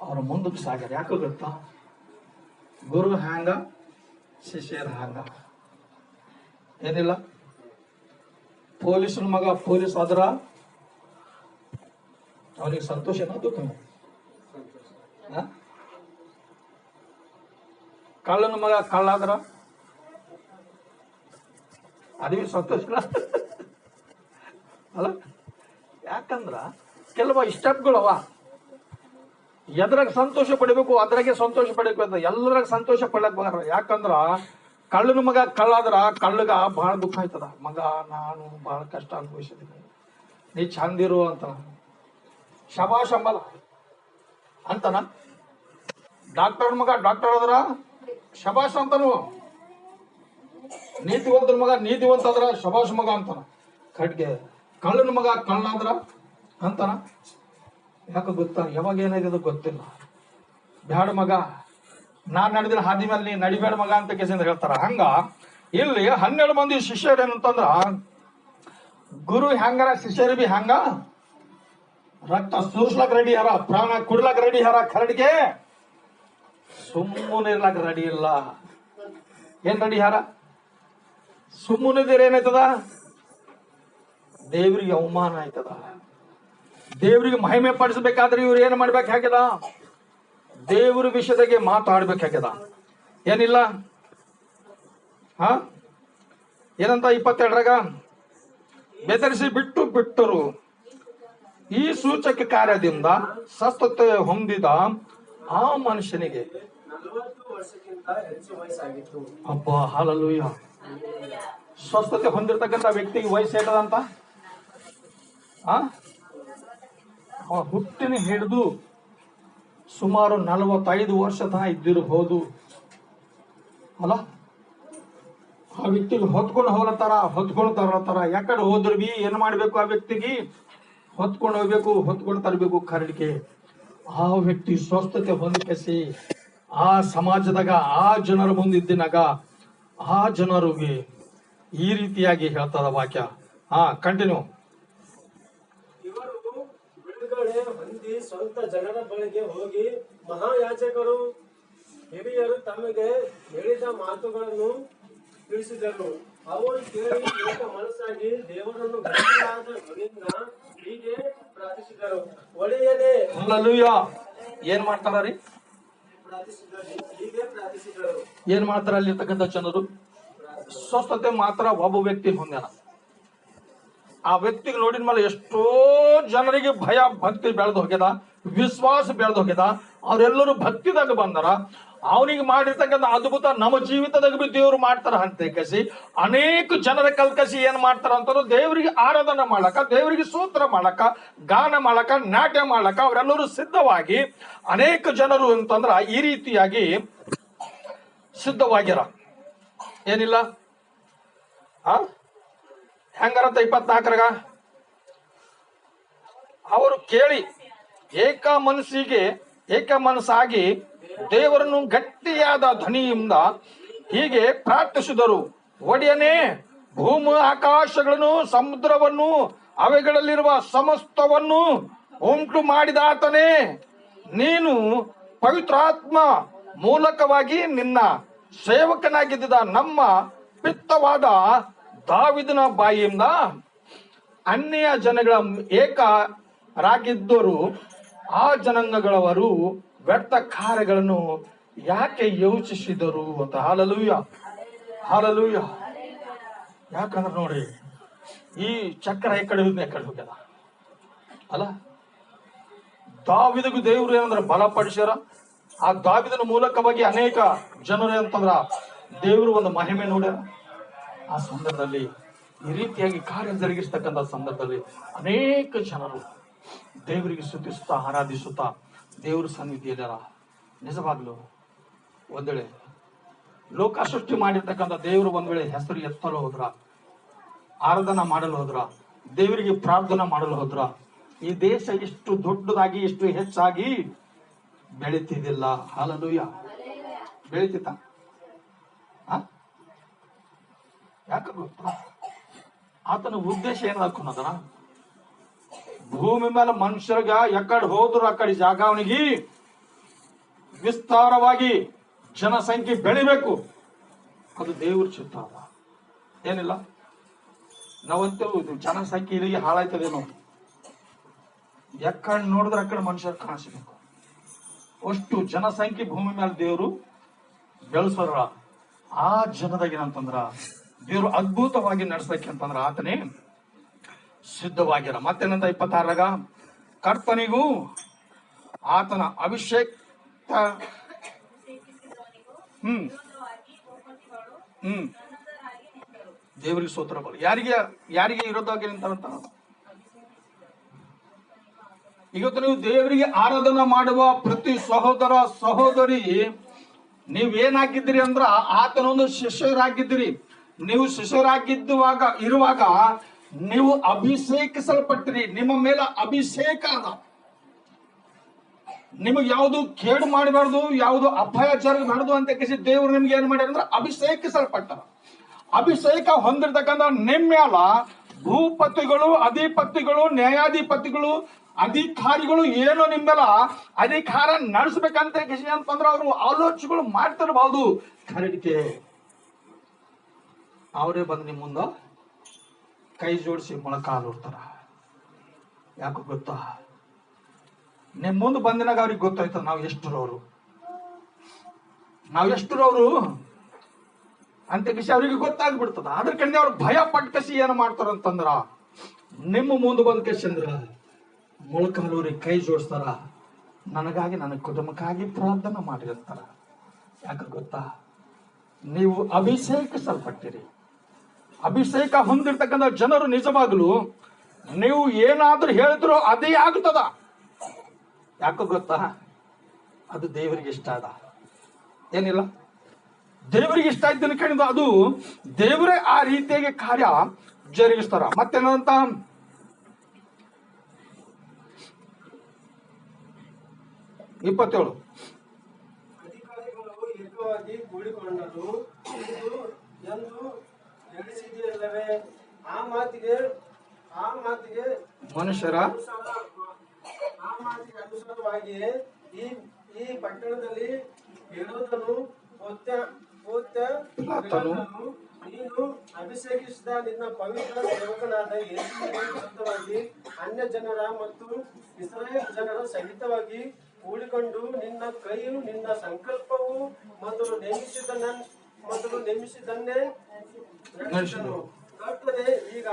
ಅವ್ರ ಮುಂದಕ್ಕೆ ಸಾಗ್ಯಾರ. ಯಾಕೆ ಗೊತ್ತಾ? ಗುರು ಹ್ಯಾಂಗ, ಶಿಷ್ಯರ ಹ್ಯಾಂಗ. ಏನಿಲ್ಲ, ಪೊಲೀಸನ ಮಗ ಪೊಲೀಸ್ ಆದ್ರ ಅವನಿಗೆ ಸಂತೋಷನಾ ದುಃಖ? ಕಳ್ಳನ ಮಗ ಕಳ್ಳ ಆದ್ರ ಅದೇ ಸಂತೋಷ ಅಲ್ಲ? ಯಾಕಂದ್ರ ಕೆಲವು ಸ್ಟೆಪ್ಗಳವ. ಎದ್ರಾಗ ಸಂತೋಷ ಪಡಿಬೇಕು ಅದ್ರಾಗೆ ಸಂತೋಷ ಪಡಿಬೇಕು ಅಂತ ಎಲ್ಲರಾಗ ಸಂತೋಷ ಪಡ್ಲಕ್ ಬರ. ಯಾಕಂದ್ರ ಕಳ್ಳನ ಮಗ ಕಳ್ಳಾದ್ರ ಕಳ್ಳಗ ಬಹಳ ದುಃಖ ಆಯ್ತದ. ಮಗ ನಾನು ಬಹಳ ಕಷ್ಟ ಅನುಭವಿಸಿದ್ದೀನಿ, ನೀ ಚಂದಿರು ಅಂತ ಶಬಾಷ್ ಅಂಬಲ್ಲ ಅಂತನ. ಡಾಕ್ಟರ್ ಮಗ ಡಾಕ್ಟರ್ ಆದ್ರ ಶಬಾಷ್ ಅಂತನು. ನೀತಿವಂತರ ಮಗ ನೀತಿವಂತ ಆದ್ರ ಶಬಾಷ್ ಮಗ ಅಂತಾನ. ಖಡ್ಗೆ ಕಳ್ಳನ ಮಗ ಕಳ್ಳಾದ್ರ ಅಂತಾನ. ಯಾಕೆ ಗೊತ್ತಾ? ಯಾವಾಗ ಏನಾಗಿದೆ ಗೊತ್ತಿಲ್ಲ. ಬ್ಯಾಡ ಮಗ, ನಾನ್ ನಡೆದಿಲ್ಲ ಹಾದಿ ಮೇಲೆ ನೀ ನಡಿಬೇಡ ಮಗ ಅಂತ ಕೇಸಿಂದ ಹೇಳ್ತಾರ. ಹಂಗ ಇಲ್ಲಿ 12 ಮಂದಿ ಶಿಷ್ಯರು ಏನಂತಂದ್ರ ಗುರು ಹೆಂಗಾರ ಶಿಷ್ಯರು ಬಿ ಹಂಗ ರಕ್ತ ಸುರಿಸ್ಲಾಕ್ ರೆಡಿ ಹಾರ, ಪ್ರಾಣ ಕುಡ್ಲಾಕ್ ರೆಡಿ ಹಾರ. ಖರಡಿಗೆ ಸುಮ್ಮನೆ ಇರ್ಲಾಕ್ ರೆಡಿ ಇಲ್ಲ. ಏನ್ ರೆಡಿ ಹಾರ? ಸುಮ್ಮನಿದ್ರೆ ಏನಾಯ್ತದ? ದೇವ್ರಿಗೆ ಅವಮಾನ ಆಯ್ತದ. ದೇವ್ರಿಗೆ ಮಹಿಮೆ ಪಡಿಸಬೇಕಾದ್ರೆ ಇವ್ರು ಏನ್ ಮಾಡ್ಬೇಕಾಗ್ಯದ? ದೇವ್ರ ವಿಷಯದಾಗೆ ಮಾತಾಡ್ಬೇಕಾಗ್ಯದ. ಏನಿಲ್ಲ ಏನಂತ 22ರಾಗ ಬೆದರಿಸಿ ಬಿಟ್ಟರು. ಈ ಸೂಚಕ ಕಾರ್ಯದಿಂದ ಸ್ವಸ್ಥತೆ ಹೊಂದಿದ ಆ ಮನುಷ್ಯನಿಗೆ 40 ವರ್ಷಕ್ಕಿಂತ ಹೆಚ್ಚು ವಯಸ್ಸಾಗಿತ್ತು. ಅಬ್ಬ ಹಾಲೆಲೂಯಾ. ಸ್ವಸ್ಥತೆ ಹೊಂದಿರತಕ್ಕಂಥ ವ್ಯಕ್ತಿಗೆ ವಯಸ್ಸು ಏಟದಂತ? ಅವ ಹುಟ್ಟಿನ ಹಿಡಿದು ಸುಮಾರು 45 ವರ್ಷ ತನಕ ಇದ್ದಿರಬಹುದು ಅಲ್ಲ? ಆ ವ್ಯಕ್ತಿಗೆ ಹೊತ್ಕೊಂಡು ತರತ್ತಾರ. ಯಾಕಡೆ ಹೋದ್ರು ಬಿ ಏನ್ ಮಾಡ್ಬೇಕು? ಆ ವ್ಯಕ್ತಿಗೆ ಹೊತ್ಕೊಂಡು ಹೋಗ್ಬೇಕು, ಹೊತ್ಕೊಂಡು ತರಬೇಕು. ಕರಡಿಕೆ ಆ ವ್ಯಕ್ತಿ ಸ್ವಸ್ಥತೆ ಹೊಂದಿಸಿ ಆ ಸಮಾಜದಾಗ ಆ ಜನರ ಮುಂದಿದ್ದಿನಾಗ ಆ ಜನರಿಗೆ ಈ ರೀತಿಯಾಗಿ ಹೇಳ್ತದ ವಾಕ್ಯ. ಕಂಟಿನ್ಯೂ. ಇವರು ಬಿಡುಗಡೆ ಹೊಂದಿ ಸ್ವಂತ ಜನರ ಬಳಿಗೆ ಹೋಗಿ ಮಹಾಯಾಜಕರು ಹಿರಿಯರು ತಮಗೆ ಹೇಳಿದ ಮಾತುಗಳನ್ನು ತಿಳಿಸಿದರು. ಅವರು ಕೇಳಿ ಏಕ ಮನಸ್ಸಾಗಿ ದೇವರನ್ನು ಗಟ್ಟಿಯಾದ ಧ್ವನಿಯಿಂದ ಹೀಗೆ ಪ್ರಾರ್ಥಿಸಿದರು, ಒಡೆಯನೇ. ಹಲ್ಲೆಲೂಯಾ. ಏನ್ ಮಾಡ್ತಾರ ರೀ? ಹೀಗೆ ಪ್ರಾರ್ಥಿಸಿದರು. ಏನ್ ಮಾಡ್ತಾರ ಅಲ್ಲಿರ್ತಕ್ಕಂಥ ಜನರು? ಸ್ವಸ್ಥತೆ ಮಾತ್ರ ಒಬ್ಬ ವ್ಯಕ್ತಿ ಹೊಂದ್ಯಾನ. ಆ ವ್ಯಕ್ತಿಗೆ ನೋಡಿದ ಮೇಲೆ ಎಷ್ಟೋ ಜನರಿಗೆ ಭಯ ಭಕ್ತಿ ಬೆಳೆದು ಹೋಗ್ಯದ, ವಿಶ್ವಾಸ ಬೆಳೆದು ಹೋಗ್ಯದ. ಅವರೆಲ್ಲರೂ ಭಕ್ತಿದಾಗ ಬಂದಾರ. ಅವನಿಗೆ ಮಾಡಿರ್ತಕ್ಕಂಥ ಅದ್ಭುತ ನಮ್ಮ ಜೀವಿತದಾಗ ಬಿ ದೇವ್ರು ಮಾಡ್ತಾರ ಅಂತ ಕಸಿ ಅನೇಕ ಜನರ ಕಲ್ಕಸಿ ಏನ್ ಮಾಡ್ತಾರ ಅಂತಂದ್ರೆ ದೇವರಿಗೆ ಆರಾಧನೆ ಮಾಡಕ, ದೇವರಿಗೆ ಸ್ತೋತ್ರ ಮಾಡಕ, ಗಾನ ಮಾಡಕ, ನಾಟ್ಯ ಮಾಡಕ ಅವರೆಲ್ಲರೂ ಸಿದ್ಧವಾಗಿ ಅನೇಕ ಜನರು ಅಂತಂದ್ರ ಈ ರೀತಿಯಾಗಿ ಸಿದ್ಧವಾಗಿರ. ಏನಿಲ್ಲ ಹೆಂಗಾರಂತ 24ರಾಗ ಅವರು ಕೇಳಿ ಏಕ ಮನಸ್ಸಾಗಿ ದೇವರನ್ನು ಗಟ್ಟಿಯಾದ ಧ್ವನಿಯಿಂದ ಹೀಗೆ ಪ್ರಾರ್ಥಿಸಿದರು, ಒಡೆಯನೇ, ಭೂಮಿ ಆಕಾಶಗಳನ್ನು, ಸಮುದ್ರವನ್ನು, ಅವೆಗಳಲ್ಲಿರುವ ಸಮಸ್ತವನ್ನು ಉಂಟು ಮಾಡಿದಾತನೇ, ನೀನು ಪವಿತ್ರಾತ್ಮ ಮೂಲಕವಾಗಿ ನಿನ್ನ ಸೇವಕನಾಗಿದ್ದ ನಮ್ಮ ಪಿತ್ತವಾದ ದಾವಿದನ ಬಾಯಿಯಿಂದ ಅನ್ಯ ಜನಗಳ ಏಕರಾಗಿದ್ದರು ಆ ಜನಾಂಗಗಳವರು ವ್ಯರ್ಥ ಕಾರ್ಯಗಳನ್ನು ಯಾಕೆ ಯೋಚಿಸಿದರು ಅಂತ. Hallelujah, hallelujah. ಯಾಕಂದ್ರೆ ನೋಡಿ, ಈ ಚಕ್ರ ಈ ಕಡೆ ಹೋಗ್ಯದ ಅಲ್ಲ. ದಾವಿದಗೂ ದೇವ್ರು ಏನಂದ್ರೆ ಬಲಪಡಿಸ್ಯಾರ. ಆ ದಾವಿದನ ಮೂಲಕವಾಗಿ ಅನೇಕ ಜನರು ಅಂತಂದ್ರ ದೇವರು ಒಂದು ಮಹಿಮೆ ನೋಡ್ಯಾರ. ಆ ಸಂದರ್ಭದಲ್ಲಿ ಈ ರೀತಿಯಾಗಿ ಕಾರ್ಯ ಜರುಗಿಸ್ತಕ್ಕಂಥ ಸಂದರ್ಭದಲ್ಲಿ ಅನೇಕ ಜನರು ದೇವರಿಗೆ ಸ್ತುತಿಸುತ್ತಾ ಆರಾಧಿಸುತ್ತಾ ದೇವ್ರ ಸನ್ನಿಧಿಯಲ್ಲ. ನಿಜವಾಗ್ಲು ಒಂದ್ ವೇಳೆ ಲೋಕ ಸೃಷ್ಟಿ ಮಾಡಿರ್ತಕ್ಕಂಥ ದೇವರು ಒಂದ್ ವೇಳೆ ಹೆಸರು ಎತ್ತಲು ಹೋದ್ರ, ಆರಾಧನಾ ಮಾಡಲು ಹೋದ್ರ, ದೇವರಿಗೆ ಪ್ರಾರ್ಥನಾ ಮಾಡಲು ಹೋದ್ರ, ಈ ದೇಶ ಇಷ್ಟು ದೊಡ್ಡದಾಗಿ ಇಷ್ಟು ಹೆಚ್ಚಾಗಿ ಬೆಳೀತಿದ್ದಿಲ್ಲ. ಹಾಲೆಲೂಯ. ಬೆಳೀತಿತ್ತ? ಯಾಕೆ ಗೊತ್ತಾ? ಆತನ ಉದ್ದೇಶ ಏನದಕ್ಕನ್ನೋದನ, ಭೂಮಿ ಮೇಲೆ ಮನುಷ್ಯರ್ಗ ಎಕಡೆ ಹೋದ್ರು ಅಕಡೆ ಜಾಗ ಅವನಿಗೆ ವಿಸ್ತಾರವಾಗಿ ಜನಸಂಖ್ಯೆ ಬೆಳಿಬೇಕು. ಅದು ದೇವ್ರ ಚಿತ್ತ ಅದ, ಏನಿಲ್ಲ. ನಾವಂತೇವು ಇದು ಜನಸಂಖ್ಯೆ ಇಲ್ಲಿಗೆ ಹಾಳಾಯ್ತದೇನೋ, ಎಕಡೆ ನೋಡಿದ್ರೆ ಅಕಡೆ ಮನುಷ್ಯರು ಕಾಣಿಸ್ಬೇಕು. ಅಷ್ಟು ಜನಸಂಖ್ಯೆ ಭೂಮಿ ಮೇಲೆ ದೇವರು ಬೆಳೆಸೋರ. ಆ ಜನದಾಗ ಏನಂತಂದ್ರ ದೇವರು ಅದ್ಭುತವಾಗಿ ನಡೆಸ್ಬೇಕಂತಂದ್ರ ಆತನೇ ಸಿದ್ಧವಾಗಿರ. ಮತ್ತೇನಂತ 26ರಾಗ, ಕರ್ತನಿಗೂ ಆತನ ಅಭಿಷೇಕ ದೇವರಿಗೆ ಸ್ತೋತ್ರ. ಯಾರಿಗೆ ವಿರೋಧವಾಗಿ ನಿಂತಾರಂತ? ಇವತ್ತು ನೀವು ದೇವರಿಗೆ ಆರಾಧನಾ ಮಾಡುವ ಪ್ರತಿ ಸಹೋದರ ಸಹೋದರಿ ನೀವೇನಾಗಿದ್ದೀರಿ ಅಂದ್ರ ಆತನೊಂದು ಶಿಷ್ಯರಾಗಿದ್ದೀರಿ. ನೀವು ಇರುವಾಗ ನೀವು ಅಭಿಷೇಕಿಸಲ್ಪಟ್ಟಿರಿ. ನಿಮ್ಮ ಮೇಲೆ ಅಭಿಷೇಕ ಅದ. ನಿಮಗೆ ಯಾವುದು ಕೇಡು ಮಾಡಬಾರ್ದು, ಯಾವುದು ಅಪಾಯ ಜರಗಬಾರ್ದು ಅಂತ ಕೇಸಿ ದೇವರು ನಿಮ್ಗೆ ಏನ್ ಮಾಡ್ಯಾರ ಅಂದ್ರೆ ಅಭಿಷೇಕಿಸಲ್ಪಟ್ಟಾರ. ಅಭಿಷೇಕ ಹೊಂದಿರತಕ್ಕಂಥ ನಿಮ್ಮೆಲ್ಲ ಭೂಪತಿಗಳು, ಅಧಿಪತಿಗಳು, ನ್ಯಾಯಾಧಿಪತಿಗಳು, ಅಧಿಕಾರಿಗಳು ಏನೋ ನಿಮ್ಮೆಲ್ಲ ಅಧಿಕಾರ ನಡೆಸ್ಬೇಕಂತ ಅಂತಂದ್ರೆ ಅವರು ಆಲೋಚನೆಗಳು ಮಾಡ್ತಿರ್ಬಹುದು. ಖರೀದಿಕೆ ಅವರೇ ಬಂದು ನಿಮ್ಮ ಮುಂದ ಕೈ ಜೋಡಿಸಿ ಮೊಳಕಾಲು ಹೊಡ್ತಾರ. ಯಾಕೆ ಗೊತ್ತಾ? ನಿಮ್ ಮುಂದೆ ಬಂದಿನಾಗ ಅವ್ರಿಗೆ ಗೊತ್ತಾಯ್ತದ ನಾವು ಎಷ್ಟರವರು ಅಂತ ಕಸಿ ಅವ್ರಿಗೆ ಗೊತ್ತಾಗ್ಬಿಡ್ತದ. ಅದ್ರ ಕಂಡು ಅವ್ರು ಭಯ ಪಟ್ಟ ಕಸಿ ಏನ್ ಮಾಡ್ತಾರಂತಂದ್ರ ನಿಮ್ಮ ಮುಂದೆ ಬಂದ ಕಸಿ ಅಂದ್ರ ಮೊಳಕಾಲೂರಿಗೆ ಕೈ ಜೋಡಿಸ್ತಾರ. ನನಗಾಗಿ ನನ್ನ ಕುಟುಂಬಕ್ಕಾಗಿ ಪ್ರಾರ್ಥನೆ ಮಾಡಿರ್ತಾರ. ಯಾಕೆ ಗೊತ್ತಾ? ನೀವು ಅಭಿಷೇಕಿಸಲ್ಪಟ್ಟಿರಿ. ಅಭಿಷೇಕ ಹೊಂದಿರ್ತಕ್ಕಂಥ ಜನರು ನಿಜವಾಗ್ಲು ನೀವು ಏನಾದ್ರೂ ಹೇಳಿದ್ರು ಅದೇ ಆಗ್ತದ. ಯಾಕೆ ಗೊತ್ತಾ? ಅದು ದೇವರಿಗೆ ಇಷ್ಟ ಅದ, ಏನಿಲ್ಲ. ದೇವರಿಗೆ ಇಷ್ಟ ಇದ್ದನ್ನು ಕಂಡು ಅದು ದೇವರೇ ಆ ರೀತಿಯಾಗಿ ಕಾರ್ಯ ಜರುಗಿಸ್ತಾರ. ಮತ್ತೇನಂತ 27 ಅಧಿಕಾರಿಗಳು ಏಕವಾಗಿ ಕೂಡಿಕೊಂಡರು ಎಂದು ಹೇಳಿಸಿದೆಯಲ್ಲವೇ? ಆ ಮಾತಿಗೆ ಮನುಷ್ಯರ ಅನುಸಾರವಾಗಿಯೇ ಈ ಪಟ್ಟಣದಲ್ಲಿ ಹೇರೋದನು ನೀನು ಅಭಿಷೇಕಿಸಿದ ನಿನ್ನ ಪವಿತ್ರ ಸೇವಕನಾದ ಯೇಸುವಿಗೆ ವಿರುದ್ಧವಾಗಿ ಅನ್ಯ ಜನರ ಮತ್ತು ಇಸ್ರಾಯೇಲ್ ಜನರ ಸಹಿತವಾಗಿ ಕೂಡಿಕೊಂಡು ನಿನ್ನ ಕೈಯು ನಿನ್ನ ಸಂಕಲ್ಪವು ಮೊದಲು ನೇಮಿಸಿದನ್ನೇ ನಡೆಸಿದನು. ಕರ್ತನೇ, ಈಗ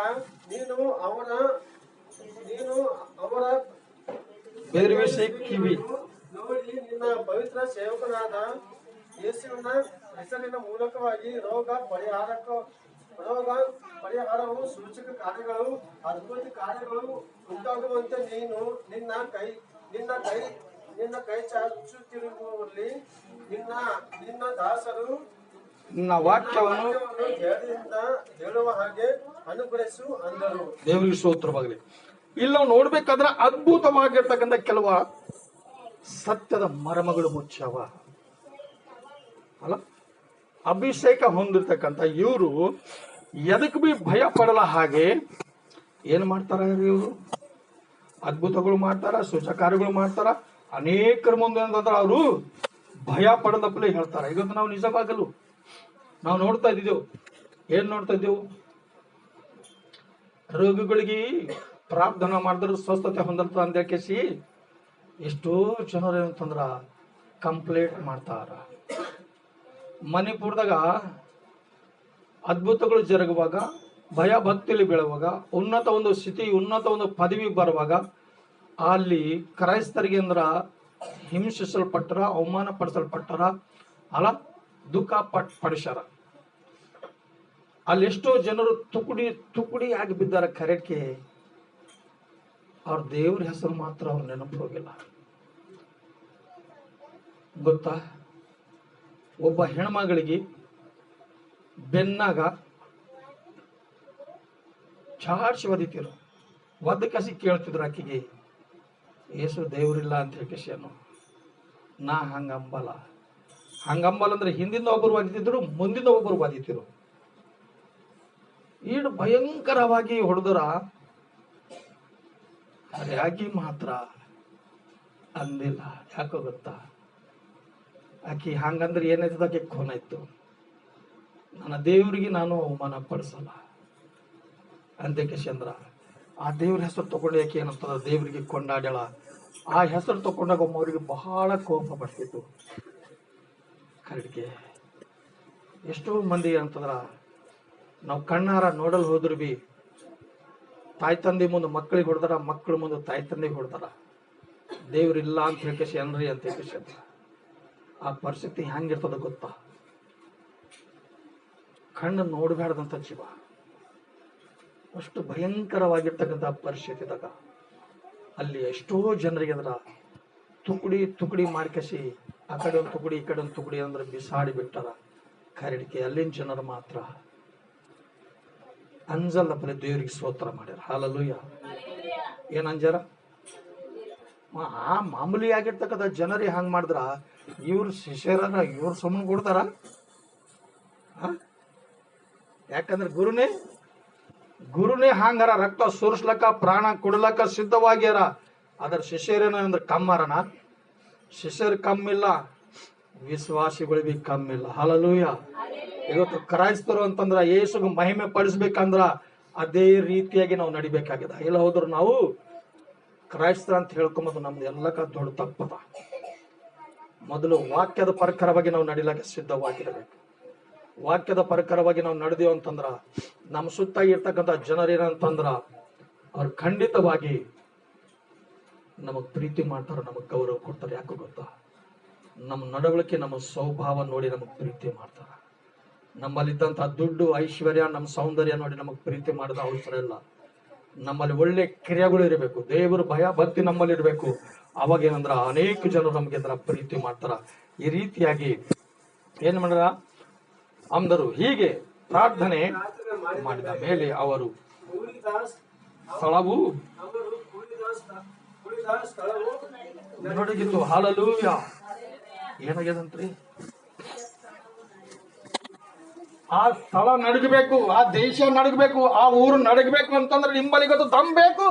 ನೀನು ಅವರ ನೋಡಿ ನಿನ್ನ ಪವಿತ್ರ ಸೇವಕನಾದ ಯೇಸುವಿನ ಹೆಸರಿನ ಮೂಲಕವಾಗಿ ರೋಗ ಪರಿಹಾರವು, ಸೂಚಕ ಕಾರ್ಯಗಳು, ಅದ್ಭುತ ಕಾರ್ಯಗಳು ಉಂಟಾಗುವಂತೆ ನೀನು ನಿನ್ನ ಕೈ ಚಾಚುತ್ತಿರುವಲ್ಲಿ ನಿನ್ನ ದಾಸರು ನಿನ್ನ ವಾಕ್ಯವನ್ನು ಹೇಳುವ ಹಾಗೆ ಅನುಗ್ರಹಿಸು ಅಂದರು. ದೇವರಿಗೆ ಸ್ತೋತ್ರವಾಗಲಿ. ಇಲ್ಲಿ ನಾವು ನೋಡ್ಬೇಕಾದ್ರೆ ಅದ್ಭುತವಾಗಿರ್ತಕ್ಕಂಥ ಕೆಲವು ಸತ್ಯದ ಮರ್ಮಗಳು ಮುಚ್ಚವ ಅಲ್ಲ. ಅಭಿಷೇಕ ಹೊಂದಿರ್ತಕ್ಕಂಥ ಇವರು ಎದಕ್ಕೆ ಬಿ ಭಯ ಪಡಲ ಹಾಗೆ ಏನ್ ಮಾಡ್ತಾರ ಇವರು? ಅದ್ಭುತಗಳು ಮಾಡ್ತಾರ, ಸೂಚಕಾರ್ಯಗಳು ಮಾಡ್ತಾರ. ಅನೇಕರ ಮುಂದೆ ಅಂತಂದ್ರೆ ಅವರು ಭಯ ಪಡದಪ್ಪಲೇ ಹೇಳ್ತಾರ. ಇವತ್ತು ನಾವು ನಿಜವಾಗಲು ನಾವು ನೋಡ್ತಾ ಇದ್ದೇವೆ. ಏನ್ ನೋಡ್ತಾ ಇದ್ದೇವು? ರೋಗಿಗಳಿಗೆ ಪ್ರಾರ್ಥನಾ ಮಾಡಿದ್ರೆ ಸ್ವಸ್ಥತೆ ಹೊಂದಿರ್ತದೆ ಅಂತ ಕೇಸಿ ಎಷ್ಟೋ ಜನರು ಏನಂತಂದ್ರ ಕಂಪ್ಲೇಂಟ್ ಮಾಡ್ತಾರ. ಮಣಿಪುರದಾಗ ಅದ್ಭುತಗಳು ಜರುಗುವಾಗ, ಭಯ ಭಕ್ತಿಲಿ ಬೀಳುವಾಗ, ಉನ್ನತ ಒಂದು ಸ್ಥಿತಿ, ಉನ್ನತ ಒಂದು ಪದವಿ ಬರುವಾಗ ಅಲ್ಲಿ ಕ್ರೈಸ್ತರಿಗೆ ಅಂದ್ರ ಹಿಂಸಿಸಲ್ಪಟ್ಟರ, ಅವಮಾನ ಪಡಿಸಲ್ಪಟ್ಟರ, ಅಲ್ಲ ದುಃಖ ಪಡಿಸ್ಯಾರ. ಅಲ್ಲಿ ಎಷ್ಟೋ ಜನರು ತುಕುಡಿ ಆಗಿ ಬಿದ್ದಾರ. ಕರೆಕ್ಟ್ಗೆ ಅವ್ರ ದೇವ್ರ ಹೆಸರು ಮಾತ್ರ ಅವ್ರ ನೆನಪು ಹೋಗಿಲ್ಲ. ಗೊತ್ತಾ, ಒಬ್ಬ ಹೆಣ್ಮಗಳಿಗೆ ಬೆನ್ನಾಗ ಚಾಡ್ಸಿ ಒದಿತಿರು, ಒದ್ದ ಕಸಿ ಕೇಳ್ತಿದ್ರು ಆಕಿಗೆ, ಏಸು ದೇವ್ರಿಲ್ಲ ಅಂತ ಹೇಳಿ. ನಾ ಹಂಗಂಬಲ್ಲ ಅಂದ್ರೆ ಹಿಂದಿಂದ ಒಬ್ಬರು ವಾದಿತಿದ್ರು, ಮುಂದಿಂದ ಒಬ್ಬರು ವಾದಿತಿರು. ಈಡು ಭಯಂಕರವಾಗಿ ಹೊಡೆದ್ರ ಯಾಗಿ ಮಾತ್ರ ಅಂದಿಲ್ಲ. ಯಾಕೋ ಗೊತ್ತಾ, ಆಕಿ ಹಂಗಂದ್ರೆ ಏನಾಯ್ತದ, ಆಕೆ ಖೋನಾಯ್ತು. ನನ್ನ ದೇವ್ರಿಗೆ ನಾನು ಅವಮಾನ ಪಡಿಸಲ್ಲ ಅಂದ್ರ ಆ ದೇವ್ರ ಹೆಸರು ತಗೊಂಡು ಯಾಕೆ ಏನಂತದ ದೇವ್ರಿಗೆ ಕೊಂಡಾಡ್ಯಾಳ. ಆ ಹೆಸರು ತಗೊಂಡಾಗ ಒಮ್ಮವ್ರಿಗೆ ಬಹಳ ಕೋಪ ಬರ್ತಿತ್ತು. ಕರೆಕ್ಟ್ಗೆ ಎಷ್ಟೋ ಮಂದಿ ಅಂತಂದ್ರ ನಾವು ಕಣ್ಣಾರ ನೋಡಲ್ ಹೋದ್ರು ಬಿ ತಾಯಿ ತಂದೆ ಮುಂದೆ ಮಕ್ಕಳಿಗೆ ಹೊಡ್ದಾರ, ಮಕ್ಕಳ ಮುಂದೆ ತಾಯಿ ತಂದೆಗೆ ಹೊಡ್ದಾರ. ದೇವ್ರಿಲ್ಲ ಅಂತ ಹೇಳ್ಕೇಶಿ ಅನ್ರಿ ಅಂತ ಹೇಳ್ಕೇಶಿ ಅಂತ. ಆ ಪರಿಸ್ಥಿತಿ ಹೆಂಗಿರ್ತದ ಗೊತ್ತಾ, ಕಣ್ಣು ನೋಡಬೇಡದಂತ ಜೀವ. ಅಷ್ಟು ಭಯಂಕರವಾಗಿರ್ತಕ್ಕಂಥ ಪರಿಸ್ಥಿತಿದಾಗ ಅಲ್ಲಿ ಎಷ್ಟೋ ಜನರಿಗೆ ಅಂದ್ರ ತುಕುಡಿ ಮಾಡ್ಕಸಿ, ಆ ಕಡೆ ಒಂದು ತುಕುಡಿ ಈ ಕಡೆ ಒಂದು ತುಕುಡಿ ಅಂದ್ರೆ ಬಿಸಾಡಿ ಬಿಟ್ಟಾರ. ಕರಡಿಕೆ ಅಲ್ಲಿನ ಜನರು ಮಾತ್ರ ಅಂಜಲ್ಲ, ಬರೀ ದೇವ್ರಿಗೆ ಸ್ತೋತ್ರ ಮಾಡ್ಯಾರ. ಹಾಲೆಲೂಯಾ. ಏನ್ ಅಂಜಾರ? ಆ ಮಾಮೂಲಿ ಆಗಿರ್ತಕ್ಕಂಥ ಜನರಿಗೆ ಹಂಗ್ ಮಾಡಿದ್ರ ಇವ್ರ ಶಿಷ್ಯರ ಇವ್ರು ಸುಮ್ಮನೆ ಕೊಡ್ತಾರ? ಯಾಕಂದ್ರೆ ಗುರುನೇ ಹಂಗಾರ, ರಕ್ತ ಸುರಿಸ್ಲಕ್ಕ, ಪ್ರಾಣ ಕೊಡ್ಲಕ್ಕ ಸಿದ್ಧವಾಗ್ಯಾರ. ಅದ್ರ ಶಿಷ್ಯರೇನ ಅಂದ್ರೆ ಕಮ್ಮಾರನ? ಶಿಷ್ಯರು ಕಮ್ಮಿಲ್ಲ, ವಿಶ್ವಾಸಿಗಳು ಬಿ ಕಮ್ಮಿಲ್ಲ. ಹಾಲೆಲೂಯಾ. ಇವತ್ತು ಕ್ರೈಸ್ತರು ಅಂತಂದ್ರ ಯೇಸುಗೆ ಮಹಿಮೆ ಪಡಿಸ್ಬೇಕಂದ್ರ ಅದೇ ರೀತಿಯಾಗಿ ನಾವು ನಡಿಬೇಕಾಗಿದೆ. ಇಲ್ಲ ಹೋದ್ರು ನಾವು ಕ್ರೈಸ್ತರ ಅಂತ ಹೇಳ್ಕೊಂಬೋದು ನಮ್ದು ಎಲ್ಲಕ್ಕ ದೊಡ್ಡ ತಪ್ಪದ. ಮೊದಲು ವಾಕ್ಯದ ಪ್ರಕಾರವಾಗಿ ನಾವು ನಡಿಲಕ್ಕೆ ಸಿದ್ಧವಾಗಿರಬೇಕು. ವಾಕ್ಯದ ಪ್ರಕಾರವಾಗಿ ನಾವು ನಡೆದೇವು ಅಂತಂದ್ರ ನಮ್ಮ ಸುತ್ತ ಇರ್ತಕ್ಕಂಥ ಜನರೇನಂತಂದ್ರ ಅವ್ರು ಖಂಡಿತವಾಗಿ ನಮಗ್ ಪ್ರೀತಿ ಮಾಡ್ತಾರ, ನಮಗ್ ಗೌರವ ಕೊಡ್ತಾರೆ. ಯಾಕೋ ಗೊತ್ತಾ, ನಮ್ಮ ನಡವಳಿಕೆ, ನಮ್ಮ ಸ್ವಭಾವ ನೋಡಿ ನಮಗ್ ಪ್ರೀತಿ ಮಾಡ್ತಾರ. ನಮ್ಮಲ್ಲಿದ್ದಂಥ ದುಡ್ಡು, ಐಶ್ವರ್ಯ, ನಮ್ಮ ಸೌಂದರ್ಯ ನೋಡಿ ನಮಗ್ ಪ್ರೀತಿ ಮಾಡೋದು ಅವಸರ ಇಲ್ಲ. ನಮ್ಮಲ್ಲಿ ಒಳ್ಳೆ ಕ್ರಿಯೆಗಳು ಇರಬೇಕು, ದೇವರು ಭಯ ಭಕ್ತಿ ನಮ್ಮಲ್ಲಿ ಇರಬೇಕು. ಅವಾಗ ಏನಂದ್ರ ಅನೇಕ ಜನರು ನಮ್ಗೆ ಪ್ರೀತಿ ಮಾಡ್ತಾರ. ಈ ರೀತಿಯಾಗಿ ಏನ್ ಮಾಡ್ರ ಅಂದರು. ಹೀಗೆ ಪ್ರಾರ್ಥನೆ ಮಾಡಿದ ಮೇಲೆ ಅವರು ಸ್ಥಳವು ನಡಗಿತ್ತು. ಹಾಲೆಲೂಯಾ. ಏನಾಗ್ಯದಂತ್ರಿ? ಆ ಸ್ಥಳ ನಡಗಬೇಕು, ಆ ದೇಶ ನಡಗಬೇಕು, ಆ ಊರು ನಡಗಬೇಕು ಅಂತಂದ್ರೆ ನಿಮ್ಮಲ್ಲಿ ಗೊತ್ತು ದಮ್ ಬೇಕು.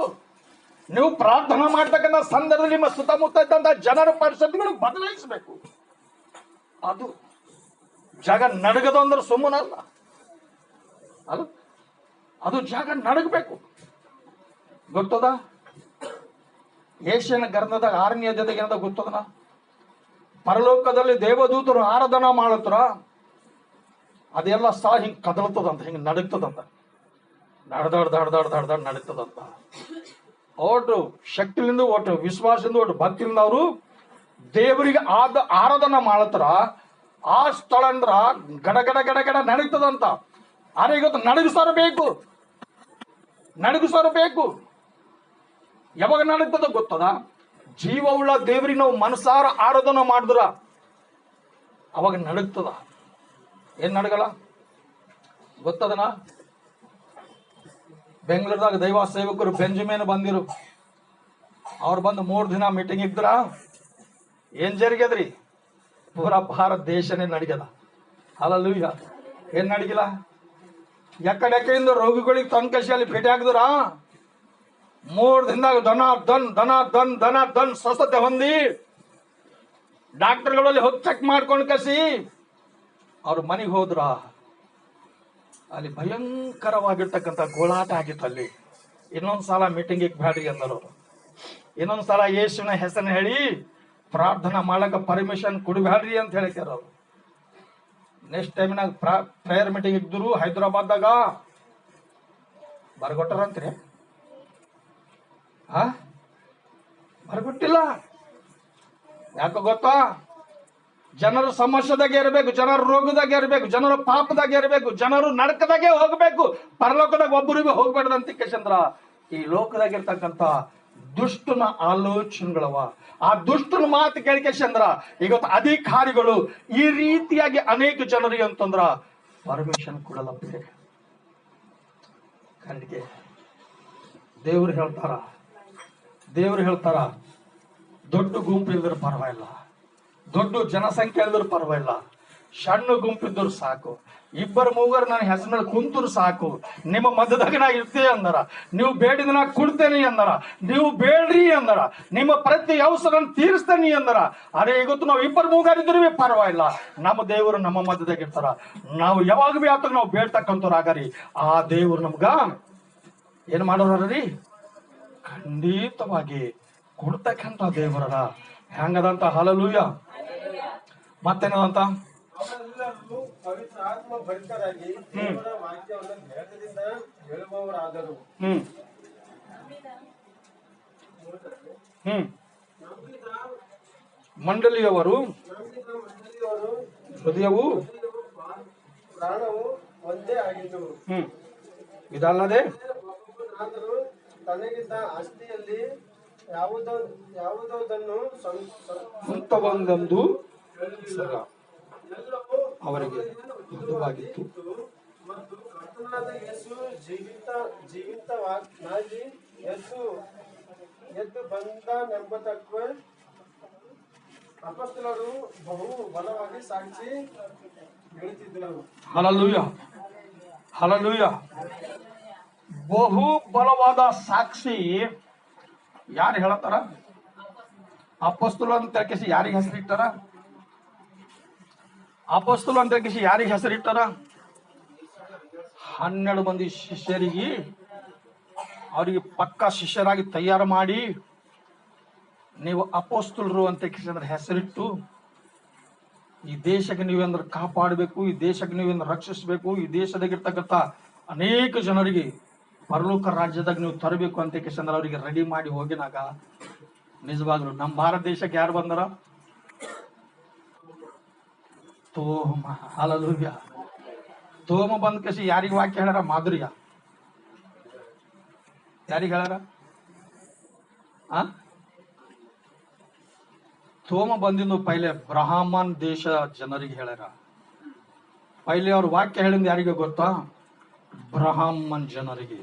ನೀವು ಪ್ರಾರ್ಥನಾ ಮಾಡ್ತಕ್ಕಂಥ ಸಂದರ್ಭದಲ್ಲಿ ನಿಮ್ಮ ಸುತ್ತಮುತ್ತ ಇದ್ದಂತ ಜನರ ಪರಿಸ್ಥಿತಿಗಳು ಬದಲಾಯಿಸಬೇಕು. ಅದು ಜಾಗ ನಡಗದು ಅಂದ್ರೆ ಸುಮ್ಮನಲ್ಲ, ಅಲ್ಲ, ಅದು ಜಾಗ ನಡಗಬೇಕು. ಗೊತ್ತದ? ಏಷ್ಯನ ಗ್ರಂಥದ 6ನೇ ಅಧ್ಯಾಯದಾಗ ಏನದ ಗೊತ್ತದನ? ಪರಲೋಕದಲ್ಲಿ ದೇವದೂತರು ಆರಾಧನಾ ಮಾಡತ್ರ ಅದೆಲ್ಲ ಸ್ಥಳ ಹಿಂಗ್ ಕದಲ್ತದಂತ, ಹಿಂಗ್ ನಡಗ್ತದಂತ, ದಡ್ ನಡೀತದಂತ. ಒಟ್ಟು ಶಕ್ತಿಲಿಂದ, ಒಟ್ಟು ವಿಶ್ವಾಸದಿಂದ, ಒಟ್ಟು ಭಕ್ತಿಯಿಂದ ಅವರು ದೇವರಿಗೆ ಆರಾಧನಾ ಮಾಡತ್ರ ಆ ಸ್ಥಳ ಅಂದ್ರ ಗಡ ಗಡ ಗಡ ಗಡ ನಡೀತದಂತ. ಆದ್ರೆ ಇವತ್ತು ನಡಗಿಸಬೇಕು. ಯಾವಾಗ ನಡೀತದ ಗೊತ್ತದ? ಜೀವವುಳ್ಳ ದೇವರಿಗೆ ನಾವು ಮನಸಾರ ಆರಾಧನಾ ಮಾಡಿದ್ರ ಅವಾಗ ನಡಗ್ತದ. ಏನ್ ನಡಗಲ್ಲ ಗೊತ್ತದನ? ಬೆಂಗಳೂರದಾಗ ದೈವ ಸೇವಕರು ಬೆಂಜಮಿನ್ ಬಂದಿರು. ಅವ್ರು ಬಂದು 3 ದಿನ ಮೀಟಿಂಗ್ ಇದ್ರ ಏನ್ ಜರುಗ್ಯದ್ರಿ? ಪೂರಾ ಭಾರತ ದೇಶನೇ ನಡಗ್ಯದ. ಹಾಲೆಲೂಯಾ. ಏನ್ ನಡಗಿಲ್ಲ? ಎಕಡೆಯಿಂದ ರೋಗಿಗಳಿಗೆ ತಂಕಶಿ ಅಲ್ಲಿ ಭೇಟಿ ಹಾಕಿದ್ರ 3 ದಿನದಾಗ ದನ ದನ್ ಸ್ವಸ್ಥತೆ ಹೊಂದಿ ಡಾಕ್ಟರ್ಗಳಲ್ಲಿ ಹೋಗಿ ಚೆಕ್ ಮಾಡ್ಕೊಂಡು ಕಸಿ ಅವ್ರ ಮನೆಗೆ ಹೋದ್ರ ಅಲ್ಲಿ ಭಯಂಕರವಾಗಿರ್ತಕ್ಕಂಥ ಗೋಳಾಟ ಆಗಿತ್ತು. ಅಲ್ಲಿ ಇನ್ನೊಂದ್ಸಲ ಮೀಟಿಂಗಿಗೆ ಬ್ಯಾಡ್ರಿ ಅಂದರು. ಇನ್ನೊಂದ್ಸಲ ಯೇಸುವಿನ ಹೆಸರನ್ನ ಹೇಳಿ ಪ್ರಾರ್ಥನಾ ಮಾಡಕ ಪರ್ಮಿಷನ್ ಕೊಡಬೇಡ್ರಿ ಅಂತ ಹೇಳ್ಯಾರ ಅವ್ರು. ನೆಕ್ಸ್ಟ್ ಟೈಮ್ನಾಗ ಪ್ರೇಯರ್ ಮೀಟಿಂಗ್ ಇದ್ದರು ಹೈದರಾಬಾದ್ದಾಗ ಬರ್ಗೊಟ್ಟಾರಂತ್ರಿ. ಬರ್ಗೊಟ್ಟಿಲ್ಲ. ಯಾಕೆ ಗೊತ್ತಾ? ಜನರು ಸಮಸ್ಯೆದಾಗೆ ಇರಬೇಕು, ಜನರು ರೋಗದಾಗೆ ಇರಬೇಕು, ಜನರು ಪಾಪದಾಗೆ ಇರಬೇಕು, ಜನರು ನರಕದಾಗೆ ಹೋಗಬೇಕು, ಪರಲೋಕದಾಗ ಒಬ್ಬರಿಗೂ ಹೋಗ್ಬೇಡ್ದಂತ ಕೇಶಂದ್ರ ಈ ಲೋಕದಾಗಿರ್ತಕ್ಕಂಥ ದುಷ್ಟನ ಆಲೋಚನೆಗಳವ. ಆ ದುಷ್ಟನ ಮಾತು ಕೇಳಿಕೆಶಂದ್ರ ಇವತ್ತು ಅಧಿಕಾರಿಗಳು ಈ ರೀತಿಯಾಗಿ ಅನೇಕ ಜನರಿಗೆ ಅಂತಂದ್ರ ಪರ್ಮಿಷನ್ ಕೊಡಲಪ್ಪ. ಕಣ್ಣಿಗೆ ದೇವ್ರು ಹೇಳ್ತಾರ ದೊಡ್ಡ ಗುಂಪು ಇಲ್ದ್ರೆ ಪರವಾಗಿಲ್ಲ, ದೊಡ್ಡ ಜನಸಂಖ್ಯೆ ಇಲ್ದ್ರೆ ಪರವಾಗಿಲ್ಲ, ಸಣ್ಣ ಗುಂಪಿದ್ರು ಸಾಕು, ಇಬ್ಬರು ಮೂವರು ನನ್ನ ಹೆಸರ ಮೇಲೆ ಕುಂತರು ಸಾಕು, ನಿಮ್ಮ ಮಧ್ಯದಾಗ ನಾ ಇರ್ತೇನೆ ಅಂದರ, ನೀವು ಬೇಡಿದ ನಾ ಕೊಡ್ತೇನೆ ಅಂದರ, ನೀವು ಬೇಡ್ರಿ ಅಂದರ, ನಿಮ್ಮ ಪ್ರತಿ ಅವಸರ ತೀರಿಸ್ತೇನೆ ಅಂದರ. ಅರೆ ಇವತ್ತು ನಾವು ಇಬ್ಬರು ಮೂಗಾರಿದ್ರು ಪರವಾಗಿಲ್ಲ, ನಮ್ಮ ದೇವರು ನಮ್ಮ ಮಧ್ಯದಾಗ ಇರ್ತಾರ. ನಾವು ಯಾವಾಗ ಭೀ ಆತ ನಾವು ಬೇಡ್ತಕ್ಕಂಥವ್ರು ಆಗರಿ, ಆ ದೇವರು ನಮ್ಗ ಏನ್ ಮಾಡೋರಿ ಖಂಡಿತವಾಗಿ ಕೊಡ್ತಕ್ಕಂಥ ದೇವರ ಹೆಂಗದಂತ. ಹಲ್ಲೆಲೂಯಾ. ಮತ್ತೇನದಂತ? ಅವರೆಲ್ಲರೂ ಪವಿತ್ರ ಆತ್ಮ ಭರಿತರಾಗಿ ದೇವರ ವಾಕ್ಯವನ್ನು ಧೈರ್ಯದಿಂದ ಹೇಳುವವರಾದರು. ಮಂಡಳಿಯವರು ಹೃದಯವು ಪ್ರಾಣವು ಒಂದೇ ಆಗಿತ್ತು. ಇದಲ್ಲದೆ ಒಬ್ಬೊಬ್ಬನಾದರೂ ತನಗಿದ್ದ ಆಸ್ತಿಯಲ್ಲಿ ಯಾವುದನ್ನು ಸ್ವಂತವೊಂದೊಂದು ಎಲ್ಲವೂ ಅವರಿಗೆ ಮೃದುವಾಗಿತ್ತು. ಮತ್ತು ಕರ್ತನಾದ ಯೇಸು ಜೀವಿತನಾಗಿ ಎದ್ದು ಬಂದನೆಂಬುದಕ್ಕೆ ಅಪೊಸ್ತಲರು ಬಹು ಬಲವಾಗಿ ಸಾಕ್ಷಿ ಹೇಳುತ್ತಿದ್ದರು. Hallelujah, hallelujah. ಬಹು ಬಲವಾದ ಸಾಕ್ಷಿ ಯಾರು ಹೇಳತ್ತಾರ? ಅಪೊಸ್ತಲ ಅಂತ ಹೇಳ್ಕೇಸಿ ಯಾರಿಗೆ ಹೆಸರಿಟ್ಟಾರ? ಅಪೊಸ್ತಲ ಅಂತ ಹೇಳ್ಕೇಸಿ ಯಾರಿಗೆ ಹೆಸರಿಟ್ಟಾರ? 12 ಮಂದಿ ಶಿಷ್ಯರಿಗೆ ಅವರಿಗೆ ಪಕ್ಕ ಶಿಷ್ಯರಾಗಿ ತಯಾರು ಮಾಡಿ ನೀವು ಅಪೊಸ್ತಲರು ಅಂತ ಹೆಸರಿಟ್ಟು ಈ ದೇಶಕ್ಕೆ ನೀವೇಂದ್ರ ಕಾಪಾಡಬೇಕು, ಈ ದೇಶಕ್ಕೆ ನೀವೇಂದ್ರ ರಕ್ಷಿಸಬೇಕು, ಈ ದೇಶದಾಗಿರ್ತಕ್ಕಂಥ ಅನೇಕ ಜನರಿಗೆ ಪರಲೋಕ ರಾಜ್ಯದಾಗ ನೀವು ತರಬೇಕು ಅಂತ ಕೇಸಂದ್ರ ಅವರಿಗೆ ರೆಡಿ ಮಾಡಿ ಹೋಗಿನಾಗ ನಿಜವಾಗ್ಲು ನಮ್ಮ ಭಾರತ ದೇಶಕ್ಕೆ ಯಾರು ಬಂದಾರ? ತೋಮ. ಹಲ್ಲೆಲೂಯಾ. ತೋಮ ಬಂದ ಕೇಸಿ ಯಾರಿಗೆ ವಾಕ್ಯ ಹೇಳ್ಯಾರ? ಮಾಧುರ್ಯ. ಯಾರಿಗೆ ಹೇಳ್ಯಾರ? ತೋಮ ಬಂದಿದ್ದು ಪೈಲೆ ಬ್ರಾಹ್ಮಣ ದೇಶ ಜನರಿಗೆ ಹೇಳ್ಯಾರ. ಪೈಲೆ ಅವ್ರ ವಾಕ್ಯ ಹೇಳಿದ ಯಾರಿಗೆ ಗೊತ್ತಾ? ಬ್ರಾಹ್ಮಣ ಜನರಿಗೆ.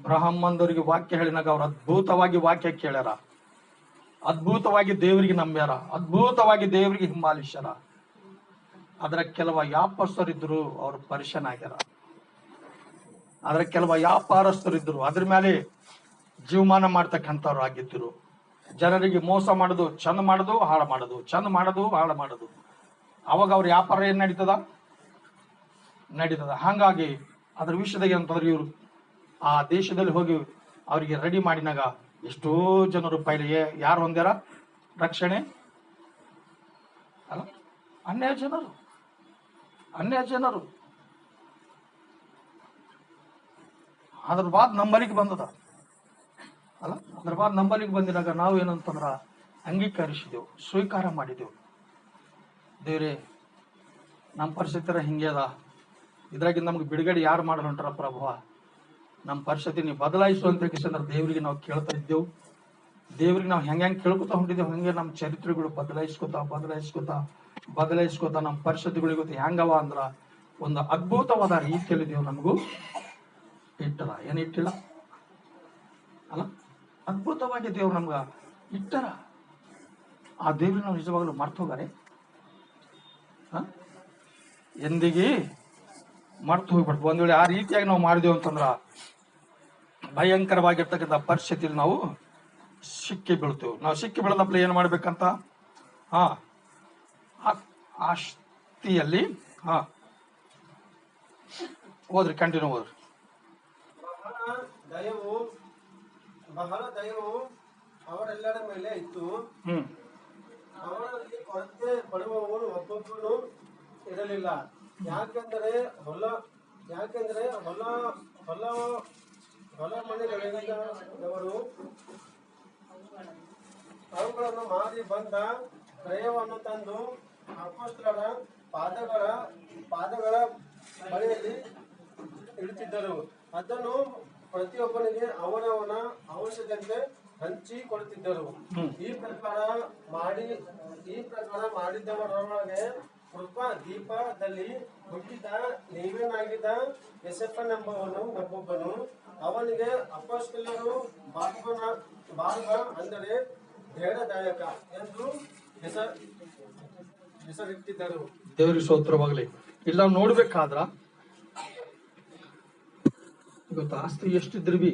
ಬ್ರಾಹ್ಮಣದವರಿಗೆ ವಾಕ್ಯ ಹೇಳಿನಾಗ ಅವ್ರು ಅದ್ಭುತವಾಗಿ ವಾಕ್ಯ ಕೇಳ್ಯಾರ, ಅದ್ಭುತವಾಗಿ ದೇವರಿಗೆ ನಂಬ್ಯಾರ, ಅದ್ಭುತವಾಗಿ ದೇವರಿಗೆ ಹಿಂಬಾಲಿಸ್ಯಾರ. ಅದರ ಕೆಲವ ವ್ಯಾಪಾರಸ್ಥರಿದ್ರು ಅವ್ರು ಪರಿಶನ್ ಆಗ್ಯಾರ. ಅದರ ಕೆಲವ ವ್ಯಾಪಾರಸ್ಥರಿದ್ರು ಅದ್ರ ಮೇಲೆ ಜೀವಮಾನ ಮಾಡ್ತಕ್ಕಂಥವ್ರು ಆಗಿದ್ರು. ಜನರಿಗೆ ಮೋಸ ಮಾಡೋದು, ಚಂದ ಮಾಡೋದು, ಹಾಳು ಮಾಡೋದು, ಚಂದ ಮಾಡೋದು, ಹಾಳು ಮಾಡೋದು. ಅವಾಗ ಅವ್ರ ವ್ಯಾಪಾರ ಏನ್ ನಡೀತದ? ಹಾಗಾಗಿ ಅದ್ರ ವಿಷಯದಾಗ ಅಂತಂದ್ರೆ ಇವರು ಆ ದೇಶದಲ್ಲಿ ಹೋಗಿ ಅವರಿಗೆ ರೆಡಿ ಮಾಡಿನಾಗ ಎಷ್ಟೋ ಜನರು ಪೈಲೆ ಯಾರು ಹೊಂದ್ಯಾರ ರಕ್ಷಣೆ? ಅಲ್ಲ, ಅನ್ಯ ಜನರು. ಅದ್ರ ಬಾದ್ ನಂಬಲಿಗೆ ಬಂದದ ಅಲ್ಲ. ಅದ್ರ ಬಾದ್ ನಂಬಲಿಗೆ ಬಂದಿದಾಗ ನಾವು ಏನಂತಂದ್ರ ಅಂಗೀಕರಿಸಿದೆವು, ಸ್ವೀಕಾರ ಮಾಡಿದೆವು. ದೇವ್ರೇ, ನಮ್ಮ ಪರಿಸ್ಥಿತಿ ಹಿಂಗೆ ಅದ, ಇದ್ರಾಗಿ ನಮ್ಗೆ ಬಿಡುಗಡೆ ಯಾರು ಮಾಡಲು ಹೊಂಟಾರ ಪ್ರಭುವ, ನಮ್ಮ ಪರಿಸ್ಥಿತಿ ನೀವು ಬದಲಾಯಿಸು ಅಂತ ಕೇಳಿದ್ರೆ ದೇವರಿಗೆ ನಾವು ಕೇಳ್ತಾ ಇದ್ದೆವು. ದೇವ್ರಿಗೆ ನಾವು ಹೆಂಗೆ ಕೇಳ್ಕೊತಾ ಹೊಂಟಿದ್ದೇವೆ, ಹಂಗೆ ನಮ್ಮ ಚರಿತ್ರೆಗಳು ಬದಲಾಯಿಸ್ಕೊತಾ ನಮ್ಮ ಪರಿಸ್ಥಿತಿಗಳು ಹೆಂಗವ ಅಂದ್ರ ಒಂದು ಅದ್ಭುತವಾದ ರೀತಿಯಲ್ಲಿ ದೇವ್ರು ನಮಗೂ ಇಟ್ಟರ. ಏನು ಇಟ್ಟಿಲ್ಲ ಅಲ್ಲ, ಅದ್ಭುತವಾಗಿ ದೇವ್ರು ನಮ್ಗ ಇಟ್ಟರ. ಆ ದೇವ್ರಿಗೆ ನಾವು ನಿಜವಾಗ್ಲೂ ಮರ್ತು ಹೋಗಾರೆ? ಎಂದಿಗೆ ಮರ್ತು ಹೋಗ್ಬಿಡ್ತು. ಒಂದ್ ವೇಳೆ ಆ ರೀತಿಯಾಗಿ ನಾವು ಮಾಡಿದೆವು ಅಂತಂದ್ರ ಭಯಂಕರವಾಗಿರ್ತಕ್ಕಂಥ ಪರಿಸ್ಥಿತಿಯಲ್ಲಿ ನಾವು ಸಿಕ್ಕಿ ಬೀಳ್ತೇವೆ. ನಾವು ಸಿಕ್ಕಿ ಬೀಳದಪ್ಪ ಏನ್ ಮಾಡ್ಬೇಕಂತ? ಆಸ್ತಿಯಲ್ಲಿ ಓದ್ರಿ, ಕಂಟಿನ್ಯೂ ಓದ್ರಿ. ಬಹಳ ದಯವು ಅವರೆಲ್ಲರ ಮೇಲೆ ಇತ್ತು. ಹ್ಮ್ ಅವರಲ್ಲಿ ಕೊರತೆ ಪಡುವವನು ಒಬ್ಬೊಬ್ಬನು ಇರಲಿಲ್ಲ. ಯಾಕೆಂದರೆ ಹೊಲ ಯಾಕೆಂದರೆ ಹೊಲ ಹೊಲ ಹೊಲ ಮನೆಗಳಿದ್ದವರು ಅವುಗಳನ್ನು ಮಾರಿ ಬಂದ ಕ್ರಯವನ್ನು ತಂದು ಅಪೊಸ್ತಲರ ಪಾದಗಳ ಪಾದಗಳ ಬಳಿಯಲ್ಲಿ ಇಡುತ್ತಿದ್ದರು. ಅದನ್ನು ಪ್ರತಿಯೊಬ್ಬನಿಗೆ ಅವನವನ ಅವಶ್ಯಕತೆ ಹಂಚಿ ಕೊಡುತ್ತಿದ್ದರು. ಈ ಪ್ರಕಾರ ಮಾಡಿದವರೊಳಗೆ ಕೃಪಾ ದೀಪದಲ್ಲಿ ಹುಟ್ಟಿದ ಲೇವಿಯನಾಗಿದ್ದ ಯೋಸೇಫನೆಂಬವನು ಒಬ್ಬೊಬ್ಬನು. ಅವನಿಗೆ ಅಪೊಸ್ತಲರು ಬಾರ್ಬ ಅಂದರೆ ಧೈರ್ಯದಾಯಕ ಎಂದು ಹೆಸರಿಟ್ಟಿದ್ದರು. ದೇವರಿಗೆ ಸ್ತೋತ್ರವಾಗಲಿ. ಇಲ್ಲ ನೋಡ್ಬೇಕಾದ್ರ ಇವತ್ತು ಆಸ್ತಿ ಎಷ್ಟಿದ್ರು ಬಿ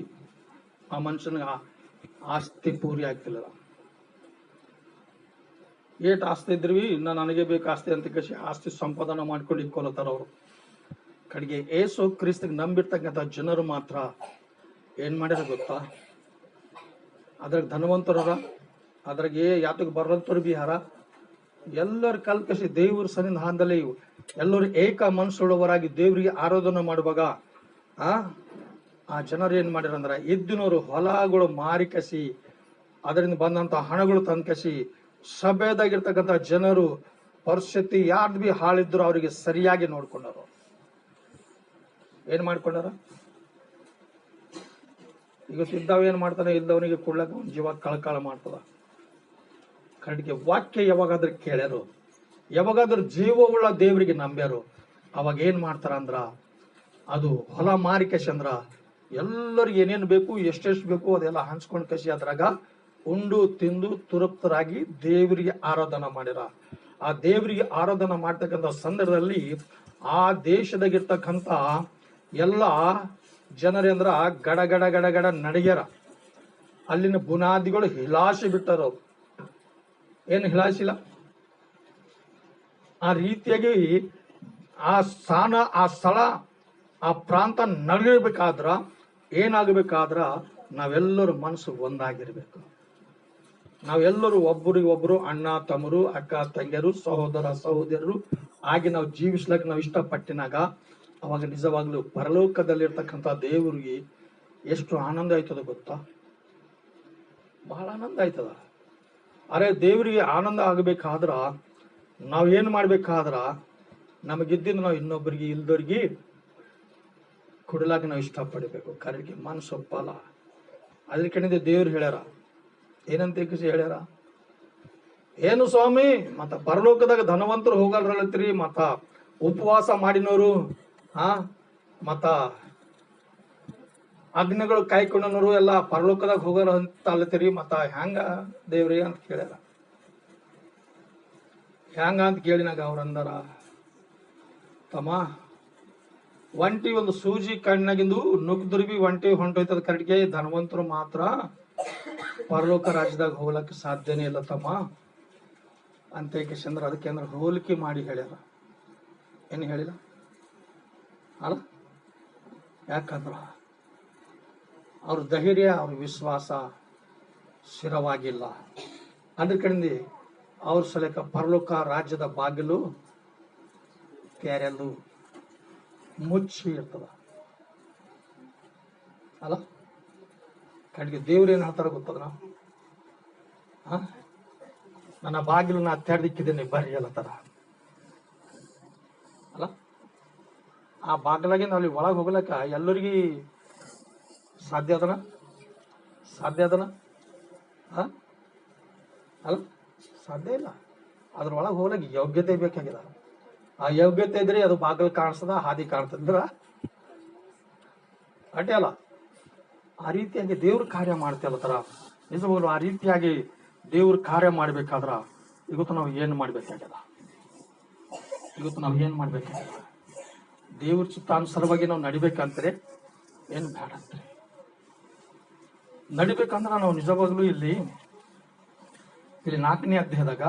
ಆ ಮನುಷ್ಯನಿಗೆ ಆಸ್ತಿ ಪೂರಿ ಆಗ್ತಿಲ್ಲ. ಏಟ್ ಆಸ್ತಿ ಇದ್ರಿ ಇನ್ನ ನನಗೆ ಬೇಕು ಆಸ್ತಿ ಅಂತ ಕಸಿ ಆಸ್ತಿ ಸಂಪಾದನೆ ಮಾಡ್ಕೊಂಡು ಇಕ್ಕೊಲತ್ತಾರ ಅವರು. ಕಡೆಗೆ ಏಸು ಕ್ರಿಸ್ತಗೆ ನಂಬಿರ್ತಕ್ಕಂಥ ಜನರು ಮಾತ್ರ ಏನ್ ಮಾಡ್ಯಾರ ಗೊತ್ತಾ? ಅದ್ರಾಗ ಧನವಂತರರ, ಅದ್ರಾಗ ಯಾತಕ್ಕೆ ಬರೋಂತರು ಬಿ ಹಾರ, ಎಲ್ಲರ ಕಲ್ಕಸಿ ದೇವ್ರ ಸನ್ನಿಧ ಹಾಂದಲೇ ಇವು ಎಲ್ಲರೂ ಏಕ ಮನಸ್ಸುಳ್ಳವರಾಗಿ ದೇವರಿಗೆ ಆರಾಧನೆ ಮಾಡುವಾಗ ಆ ಜನರು ಏನ್ ಮಾಡ್ಯಾರ ಅಂದ್ರ ಇದ್ದಿನವರು ಹೊಲಗಳು ಮಾರಿ ಕಸಿ ಅದರಿಂದ ಬಂದಂತ ಹಣಗಳು ತಂದ್ಕಸಿ ಸಭೆದಾಗಿರ್ತಕ್ಕಂಥ ಜನರು ಪರಿಸ್ಥಿತಿ ಯಾರ್ದು ಬಿ ಹಾಳಿದ್ರು ಅವರಿಗೆ ಸರಿಯಾಗಿ ನೋಡ್ಕೊಂಡರು. ಏನ್ ಮಾಡ್ಕೊಂಡಾರ? ಇವತ್ತಿದ್ದಾವ ಏನ್ ಮಾಡ್ತಾನೆ, ಇದ್ದವನಿಗೆ ಕೊಡ್ಲಕ್ಕ ಒಂದು ಜೀವ ಕಳಕಳ ಮಾಡ್ತದ. ಕಡೆಗೆ ವಾಕ್ಯ ಯಾವಾಗಾದ್ರೂ ಕೇಳ್ಯಾರು, ಯಾವಾಗಾದ್ರೂ ಜೀವವುಳ್ಳ ದೇವರಿಗೆ ನಂಬ್ಯಾರು, ಅವಾಗ ಏನ್ ಮಾಡ್ತಾರ ಅಂದ್ರ ಅದು ಹೊಲ ಮಾರಿ ಕಸಿ ಅಂದ್ರ ಎಲ್ಲರಿಗೆ ಏನೇನು ಬೇಕು ಎಷ್ಟೆಷ್ಟು ಬೇಕು ಅದೆಲ್ಲ ಹಂಚ್ಕೊಂಡ್ ಕಸಿ ಅದ್ರಾಗ ಉಂಡು ತಿಂದು ತೃಪ್ತರಾಗಿ ದೇವರಿಗೆ ಆರಾಧನಾ ಮಾಡ್ಯಾರ. ಆ ದೇವರಿಗೆ ಆರಾಧನಾ ಮಾಡ್ತಕ್ಕಂಥ ಸಂದರ್ಭದಲ್ಲಿ ಆ ದೇಶದಾಗಿರ್ತಕ್ಕಂಥ ಎಲ್ಲ ಜನರೇಂದ್ರ ಗಡ ಗಡ ಗಡ ಗಡ ನಡಿಗ್ಯಾರ. ಅಲ್ಲಿನ ಬುನಾದಿಗಳು ಹಿಲಾಸಿ ಬಿಟ್ಟಾರ. ಅವ್ರು ಏನು ಹಿಲಾಸಿಲ್ಲ. ಆ ರೀತಿಯಾಗಿ ಆ ಸ್ಥಾನ, ಆ ಸ್ಥಳ, ಆ ಪ್ರಾಂತ ನಡಗಬೇಕಾದ್ರ ಏನಾಗಬೇಕಾದ್ರ ನಾವೆಲ್ಲರೂ ಮನಸ್ಸು ಒಂದಾಗಿರ್ಬೇಕು. ನಾವೆಲ್ಲರೂ ಒಬ್ಬರಿಗೊಬ್ರು ಅಣ್ಣ ತಮ್ಮರು, ಅಕ್ಕ ತಂಗಿಯರು, ಸಹೋದರ ಸಹೋದರರು ಆಗಿ ನಾವು ಜೀವಿಸ್ಲಕ್ಕೆ ನಾವು ಇಷ್ಟಪಟ್ಟಿನಾಗ ಅವಾಗ ನಿಜವಾಗ್ಲೂ ಪರಲೋಕದಲ್ಲಿರ್ತಕ್ಕಂಥ ದೇವರಿಗೆ ಎಷ್ಟು ಆನಂದ ಆಯ್ತದ ಗೊತ್ತಾ? ಬಹಳ ಆನಂದ ಆಯ್ತದ. ಅರೆ ದೇವರಿಗೆ ಆನಂದ ಆಗಬೇಕಾದ್ರ ನಾವೇನ್ ಮಾಡ್ಬೇಕಾದ್ರ ನಮಗಿದ್ದಿಂದ ನಾವು ಇನ್ನೊಬ್ಬರಿಗೆ ಇಲ್ದವ್ರಿಗೆ ಕೊಡಲಾಕ ನಾವು ಇಷ್ಟಪಡಬೇಕು. ಕರೆಗೆ ಮನಸ್ಸು ಒಪ್ಪಲ್ಲ. ಅದ್ರ ಕಡೆಯಿಂದ ದೇವ್ರು ಹೇಳ್ಯಾರ, ಏನಂತ ಹೇಳ್ಯಾರ? ಏನು ಸ್ವಾಮಿ, ಮತ್ತ ಪರಲೋಕದಾಗ ಧನವಂತರು ಹೋಗಲ್ರಲ್ಲತ್ರಿ, ಮತ್ತ ಉಪವಾಸ ಮಾಡಿನವರು ಮತ್ತ ಅಗ್ನಿಗಳು ಕಾಯ್ಕೊಂಡನವರು ಎಲ್ಲ ಪರಲೋಕದಾಗ ಹೋಗಲ್ಲ ಅಂತ ಅಲ್ಲತ್ತೀರಿ, ಮತ್ತ ಹೆಂಗ ದೇವ್ರಿ ಅಂತ ಕೇಳ್ಯಾರ. ಹೆಂಗ ಅಂತ ಕೇಳಿನಾಗ ಅವ್ರಂದಾರ, ತಮ್ಮ ಒಂಟಿ ಒಂದು ಸೂಜಿ ಕಣ್ಣಾಗಿಂದು ನುಗ್ದ್ರ ಬಿ ಒಂಟಿ ಹೊಂಟೋಯ್ತದ ಕರೆಕ್ಟ್ಗೆ, ಧನವಂತರು ಮಾತ್ರ ಪರಲೋಕ ರಾಜ್ಯದಾಗ ಹೋಗ್ಲಕ್ಕೆ ಸಾಧ್ಯನೇ ಇಲ್ಲ ತಮ್ಮ ಅಂತ ಚಂದ್ರ. ಅದಕ್ಕೆ ಅಂದ್ರೆ ಹೋಲಿಕೆ ಮಾಡಿ ಹೇಳ್ಯಾರ, ಏನು ಹೇಳಿಲ್ಲ ಅಲ್ಲ. ಯಾಕಂದ್ರ ಅವ್ರ ಧೈರ್ಯ, ಅವ್ರ ವಿಶ್ವಾಸ ಸ್ಥಿರವಾಗಿಲ್ಲ. ಅದ್ರ ಕಡೆಯಿಂದ ಅವ್ರ ಸಲಕ ಪರಲೋಕ ರಾಜ್ಯದ ಬಾಗಿಲು ತೆರೆಯಲು ಮುಚ್ಚಿ ಇರ್ತದ ಅಲ್ಲ. ಕಡೆಗೆ ದೇವ್ರು ಏನ್ ಹೇಳ್ತಾರ ಗೊತ್ತದ? ನನ್ನ ಬಾಗಿಲು ನಾ ತೆರೆದಿಕ್ಕಿದ್ದೇನೆ ಬರ್ರಿ ಅಲ್ಲತ್ತಾರ ಅಲ್ಲ. ಆ ಬಾಗಿಲಾಗಿಂದ ಅಲ್ಲಿ ಒಳಗೆ ಹೋಗ್ಲಕ್ಕ ಎಲ್ಲರಿಗೂ ಸಾಧ್ಯ ಅದನ? ಸಾಧ್ಯ ಅದನ? ಅಲ್ಲ, ಸಾಧ್ಯ ಇಲ್ಲ. ಅದ್ರೊಳಗೆ ಹೋಗ್ಲಿಕ್ಕೆ ಯೋಗ್ಯತೆ ಬೇಕಾಗಿದೆ. ಆ ಯೋಗ್ಯತೆ ಇದ್ರೆ ಅದು ಬಾಗಿಲು ಕಾಣಿಸ್ತದ, ಹಾದಿ ಕಾಣ್ತದ್ರ ಅಡ್ಡಿ ಅಲ್ಲ. ಆ ರೀತಿಯಾಗಿ ದೇವ್ರ ಕಾರ್ಯ ಮಾಡ್ತೇವತ್ತರ ನಿಜವಾಗ್ಲು. ಆ ರೀತಿಯಾಗಿ ದೇವ್ರ ಕಾರ್ಯ ಮಾಡ್ಬೇಕಾದ್ರ ಇವತ್ತು ನಾವು ಏನ್ ಮಾಡ್ಬೇಕಾಗ್ಯದ? ಇವತ್ತು ನಾವು ಏನ್ ಮಾಡ್ಬೇಕಾಗ್ಯದ? ದೇವ್ರ ಚಿತ್ತಾನುಸಾರವಾಗಿ ನಾವು ನಡಿಬೇಕಂದ್ರೆ ಏನ್ ಬೇಡ ಅಂತ್ರಿ. ನಡಿಬೇಕಂದ್ರ ನಾವು ನಿಜವಾಗ್ಲೂ ಇಲ್ಲಿ 4ನೇ ಅಧ್ಯಾಯದಾಗ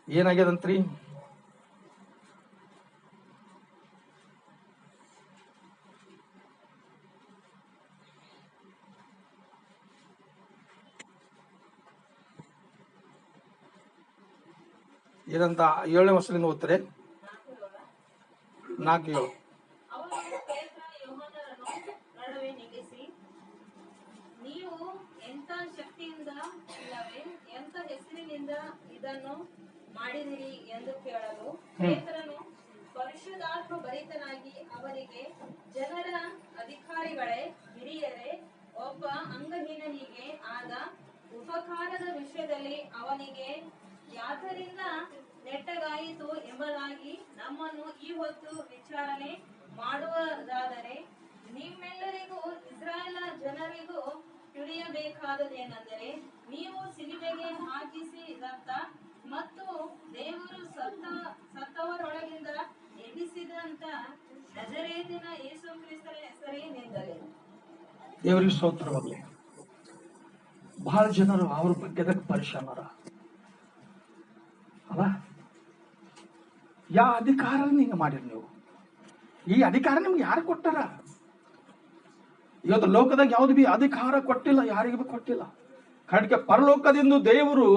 ಏನಾಗ್ಯದಂತ್ರಿ? ಏನಂತ 7ನೇ ವರ್ಷದಿಂದ ಓದ್ತಾರೆ 4:7. ಅವನು ಪೇತ್ರ ಯೋಹಾನರನ್ನು ನಡುವೆ ನಿಲ್ಲಿಸಿ, ನೀವು ಎಂಥ ಶಕ್ತಿಯಿಂದ ಇಲ್ಲವೇ ಎಂಥ ಹೆಸರಿನಿಂದ ಇದನ್ನು ಮಾಡಿದಿರಿ ಎಂದು ಕೇಳಲು, ಪೇತ್ರನು ಪರಿಶುದ್ಧಾತ್ಮ ಭರಿತನಾಗಿ ಅವರಿಗೆ, ಜನರ ಅಧಿಕಾರಿಗಳೇ, ಹಿರಿಯರೇ, ಒಬ್ಬ ಅಂಗಹೀನನಿಗೆ ಆದ ಉಪಕಾರದ ವಿಷಯದಲ್ಲಿ ಅವನಿಗೆ ಯಾತರಿಂದ ನೆಟ್ಟಗಾಯಿತು ಎಂಬುದಾಗಿ ನಮ್ಮನ್ನು ಈ ಹೊತ್ತು ವಿಚಾರಣೆ ಮಾಡುವುದಾದರೆ, ನಿಮ್ಮೆಲ್ಲರಿಗೂ ಇಸ್ರಾಯೇಲ ಜನರಿಗೂ ತಿಳಿಯಬೇಕಾದದೇನೆಂದರೆ, ನೀವು ಸಿಲುಬೆಗೆ ಹಾಕಿಸಿದಂತ ಮತ್ತು ದೇವರು ಸತ್ತವರೊಳಗಿಂದ ಎಬ್ಬಿಸಿದಂತ ನಜರೇತಿನ ಯೇಸು ಕ್ರಿಸ್ತನ ಹೆಸರಿನಿಂದಲೇ. ದೇವರಿಗೆ ಸ್ತೋತ್ರವಾಗಲಿ. ಬಹಳ ಜನರು ಅವ್ರ ಬಗ್ಗೆ ಪರಿಶಾನರ ಅಲ್ಲ. ಯಾವ ಅಧಿಕಾರ ಹಿಂಗೆ ಮಾಡಿರಿ ನೀವು? ಈ ಅಧಿಕಾರ ನಿಮ್ಗೆ ಯಾರು ಕೊಟ್ಟಾರ? ಇವತ್ತು ಲೋಕದಾಗ ಯಾವ್ದು ಬಿ ಅಧಿಕಾರ ಕೊಟ್ಟಿಲ್ಲ, ಯಾರಿಗೂ ಬಿ ಕೊಟ್ಟಿಲ್ಲ. ಕಡೆಗೆ ಪರಲೋಕದಿಂದ ದೇವರು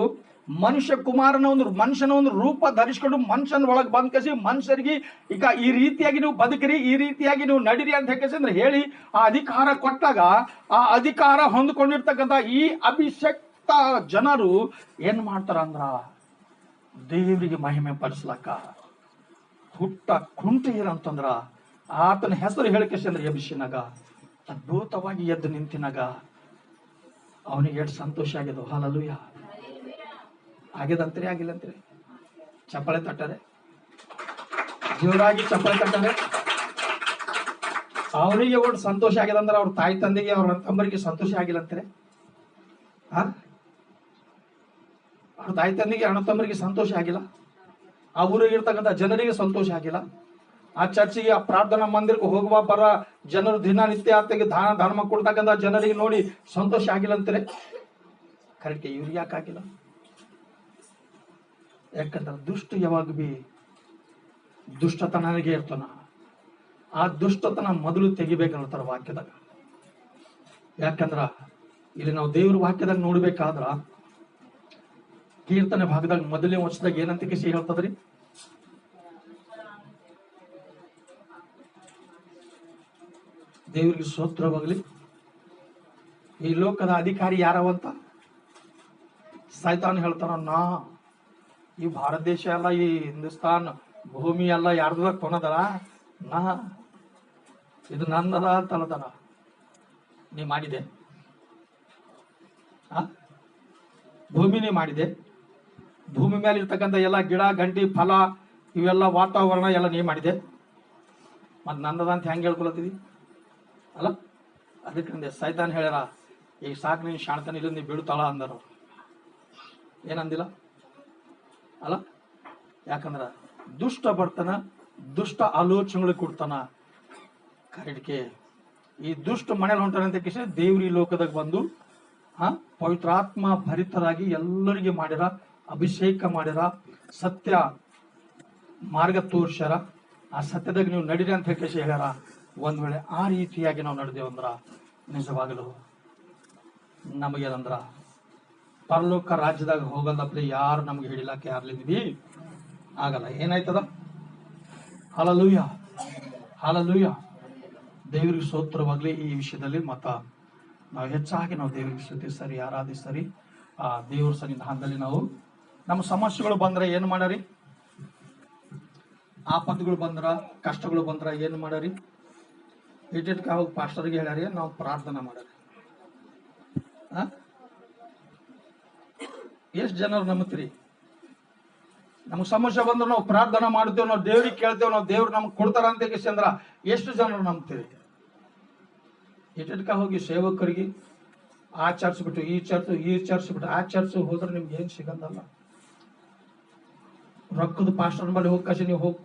ಮನುಷ್ಯನ ಒಂದು ರೂಪ ಧರಿಸಿಕೊಂಡು ಮನುಷ್ಯನ ಒಳಗೆ ಬಂದ್ ಕಸಿ ಮನುಷ್ಯರಿಗೆ ಈಗ ಈ ರೀತಿಯಾಗಿ ನೀವು ಬದುಕಿರಿ, ಈ ರೀತಿಯಾಗಿ ನೀವು ನಡೀರಿ ಅಂತ ಅಂದ್ರೆ ಹೇಳಿ ಆ ಅಧಿಕಾರ ಕೊಟ್ಟಾಗ ಆ ಅಧಿಕಾರ ಹೊಂದ್ಕೊಂಡಿರ್ತಕ್ಕಂಥ ಈ ಅಭಿಷಕ್ತ ಜನರು ಏನ್ ಮಾಡ್ತಾರ ಅಂದ್ರ, ದೇವರಿಗೆ ಮಹಿಮೆ ಪಡಿಸ್ಲಕ್ಕ ಹುಟ್ಟ ಕುಂಟ ಏನಂತಂದ್ರ ಆತನ ಹೆಸರು ಹೇಳಿಕೆ ಅಂದ್ರೆ ಎಬ್ಬಿಸಿನಾಗ ಅದ್ಭುತವಾಗಿ ಎದ್ದು ನಿಂತಿನಾಗ ಅವನಿಗೆ ಎಷ್ಟು ಸಂತೋಷ ಆಗಿದ್ದು. ಹಲ್ಲೆಲೂಯಾ. ಆಗ್ಯದಂತ್ರಿ, ಆಗಿಲ್ಲಂತ್ರಿ? ಚಪ್ಪಾಳೆ ತಟ್ಟಾರೆ, ಜೋರಾಗಿ ಚಪ್ಪಾಳೆ ತಟ್ಟಾರೆ. ಅವನಿಗೆ ಒಟ್ಟು ಸಂತೋಷ ಆಗಿದೆ ಅಂದ್ರೆ ಅವ್ರ ತಾಯಿ ತಂದೆಗೆ ಅವ್ರ ತಮ್ಮರಿಗೆ ಸಂತೋಷ ಆಗಿಲ್ಲಂತ್ರಿ? ಅವ್ರ ತಾಯಿ ತಂದೆಗೆ ಅಣ್ಣ ತಮ್ಮರಿಗೆ ಸಂತೋಷ ಆಗಿಲ್ಲ? ಆ ಊರಿಗೆ ಇರ್ತಕ್ಕಂಥ ಜನರಿಗೆ ಸಂತೋಷ ಆಗಿಲ್ಲ? ಆ ಚರ್ಚಿಗೆ ಆ ಪ್ರಾರ್ಥನಾ ಮಂದಿರಕ್ಕೆ ಹೋಗುವ ಬರ ಜನರು ದಿನನಿತ್ಯ ಆತಗೆ ದಾನ ಧರ್ಮ ಕೊಡ್ತಕ್ಕಂಥ ಜನರಿಗೆ ನೋಡಿ ಸಂತೋಷ ಆಗಿಲ್ಲ ಅಂತಾರೆ. ಕರೆಕ್ಟ್, ಇವ್ರಿಗೆ ಯಾಕೆ ಆಗಿಲ್ಲ? ಯಾಕಂದ್ರೆ ದುಷ್ಟ ಯಾವಾಗ ಬಿ ದುಷ್ಟತನಿಗೆ ಇರ್ತಾನ. ಆ ದುಷ್ಟತನ ಮೊದಲು ತೆಗಿಬೇಕಂತಾರ ವಾಕ್ಯದಾಗ. ಯಾಕಂದ್ರ ಇಲ್ಲಿ ನಾವು ದೇವ್ರ ವಾಕ್ಯದಾಗ ನೋಡ್ಬೇಕಾದ್ರ ಕೀರ್ತನೆ ಭಾಗದಾಗ ಮೊದಲನೇ ವರ್ಷದಾಗ ಏನಂತ ಕೇಸಿ ಹೇಳ್ತದ್ರಿ? ದೇವರಿಗೆ ಸ್ತೋತ್ರವಾಗಲಿ. ಈ ಲೋಕದ ಅಧಿಕಾರಿ ಯಾರವಂತ ಸೈತಾನ್ ಹೇಳ್ತಾನ, ನಾ ಈ ಭಾರತ ದೇಶ ಎಲ್ಲ, ಈ ಹಿಂದೂಸ್ತಾನ್ ಭೂಮಿ ಎಲ್ಲ ಯಾರ್ದ ಕೊನದಲ್ಲ, ನಾ ಇದು ನನ್ನದ ಅಂತಲ್ಲದನ. ನೀ ಮಾಡಿದೆ, ಭೂಮಿ ನೀ ಮಾಡಿದೆ. ಭೂಮಿ ಮೇಲೆ ಇರ್ತಕ್ಕಂಥ ಎಲ್ಲ ಗಿಡ ಗಂಟಿ ಫಲ ಇವೆಲ್ಲ ವಾತಾವರಣ ಎಲ್ಲ ನೀ ಮಾಡಿದೆ. ಮತ್ ನನ್ನದ ಅಂತ ಹೆಂಗೆ ಹೇಳ್ಕೊಳತ್ತಿದಿ ಅಲ್ಲ? ಅದಕ್ಕೆ ಸೈತಾನ್ ಹೇಳ್ಯಾರ, ಈಗ ಸಾಕು ನೀನು ಶಾಣ್ತಾನ ಇಲ್ಲ, ನೀ ಬೀಳುತ್ತಾಳ ಅಂದರು. ಏನಂದಿಲ್ಲ ಅಲ್ಲ? ಯಾಕಂದ್ರ ದುಷ್ಟ ಬರ್ತಾನ, ದುಷ್ಟ ಆಲೋಚನೆಗಳು ಕೊಡ್ತಾನ. ಕರೆಡ್ಕೆ ಈ ದುಷ್ಟ ಮನೇಲಿ ಹೊಂಟಾನಂತ ಕಿಶ ದೇವ್ರಿ ಲೋಕದಾಗ ಬಂದು ಪವಿತ್ರಾತ್ಮ ಭರಿತರಾಗಿ ಎಲ್ಲರಿಗೆ ಮಾಡ್ಯಾರ, ಅಭಿಷೇಕ ಮಾಡ್ಯಾರ, ಸತ್ಯ ಮಾರ್ಗ ತೋರ್ಸ್ಯಾರ. ಆ ಸತ್ಯದಾಗ ನೀವು ನಡೀರಿ ಅಂತ ಹೇಳಿ ಹೇಳ್ಯಾರ. ಒಂದ್ ವೇಳೆ ಆ ರೀತಿಯಾಗಿ ನಾವು ನಡೆದೇವಂದ್ರ ನಿಜವಾಗಲು ನಮಗೇನಂದ್ರ ಪರಲೋಕ ರಾಜ್ಯದಾಗ ಹೋಗಲ್ಲಪ್ಲೆ ಯಾರು ನಮ್ಗೆ ಹಿಡಿಲಾಕ ಯಾರ್ಲಿದ್ವಿ ಆಗಲ್ಲ. ಏನಾಯ್ತದ? Hallelujah, hallelujah. ದೇವರಿಗೆ ಸ್ತೋತ್ರವಾಗ್ಲಿ. ಈ ವಿಷಯದಲ್ಲಿ ಮತ್ತ ನಾವು ಹೆಚ್ಚಾಗಿ ನಾವು ದೇವರಿಗೆ ಸ್ತುತಿಸರಿ, ಆರಾಧಿಸರಿ. ಆ ದೇವ್ರ ಸನ್ನಿಧಾನದಲ್ಲಿ ನಾವು ನಮ್ಮ ಸಮಸ್ಯೆಗಳು ಬಂದ್ರೆ ಏನ್ ಮಾಡರಿ? ಆಪತ್ತುಗಳು ಬಂದ್ರ, ಕಷ್ಟಗಳು ಬಂದ್ರ ಏನ್ ಮಾಡರಿ? ಇಟ್ಟಿಟ್ಕ ಹೋಗಿ ಪಾಸ್ಟರ್ಗೆ ಹೇಳ್ಯಾರಿ, ನಾವು ಪ್ರಾರ್ಥನಾ ಮಾಡರಿ. ಎಷ್ಟು ಜನರು ನಂಬ್ತೀರಿ? ನಮ್ಗೆ ಸಮಸ್ಯೆ ಬಂದ್ರೆ ನಾವು ಪ್ರಾರ್ಥನಾ ಮಾಡ್ತೇವೆ, ನಾವು ದೇವ್ರಿಗೆ ಕೇಳ್ತೇವೆ, ನಾವು ದೇವ್ರು ನಮ್ಗೆ ಕೊಡ್ತಾರ ಅಂತ ಅಂದ್ರ ಎಷ್ಟು ಜನರು ನಂಬ್ತೀರಿ? ಇಟ್ಟಿಟ್ಕ ಹೋಗಿ ಸೇವಕರಿಗೆ ಆ ಚರ್ಚ್ ಬಿಟ್ಟು ಈ ಚರ್ಚ್, ಈ ಚರ್ಚ್ ಬಿಟ್ಟು ಆ ಚರ್ಚ್ ಹೋದ್ರೆ ನಿಮ್ಗೆ ಏನ್ ಸಿಗಂದಲ್ಲ. ರೊಕ್ಕದ ಪಾಸ್ಟರ್ ಮೇಲೆ ಹೋಗಿ ಕಸಿ ನೀವು ಹೋಗಿ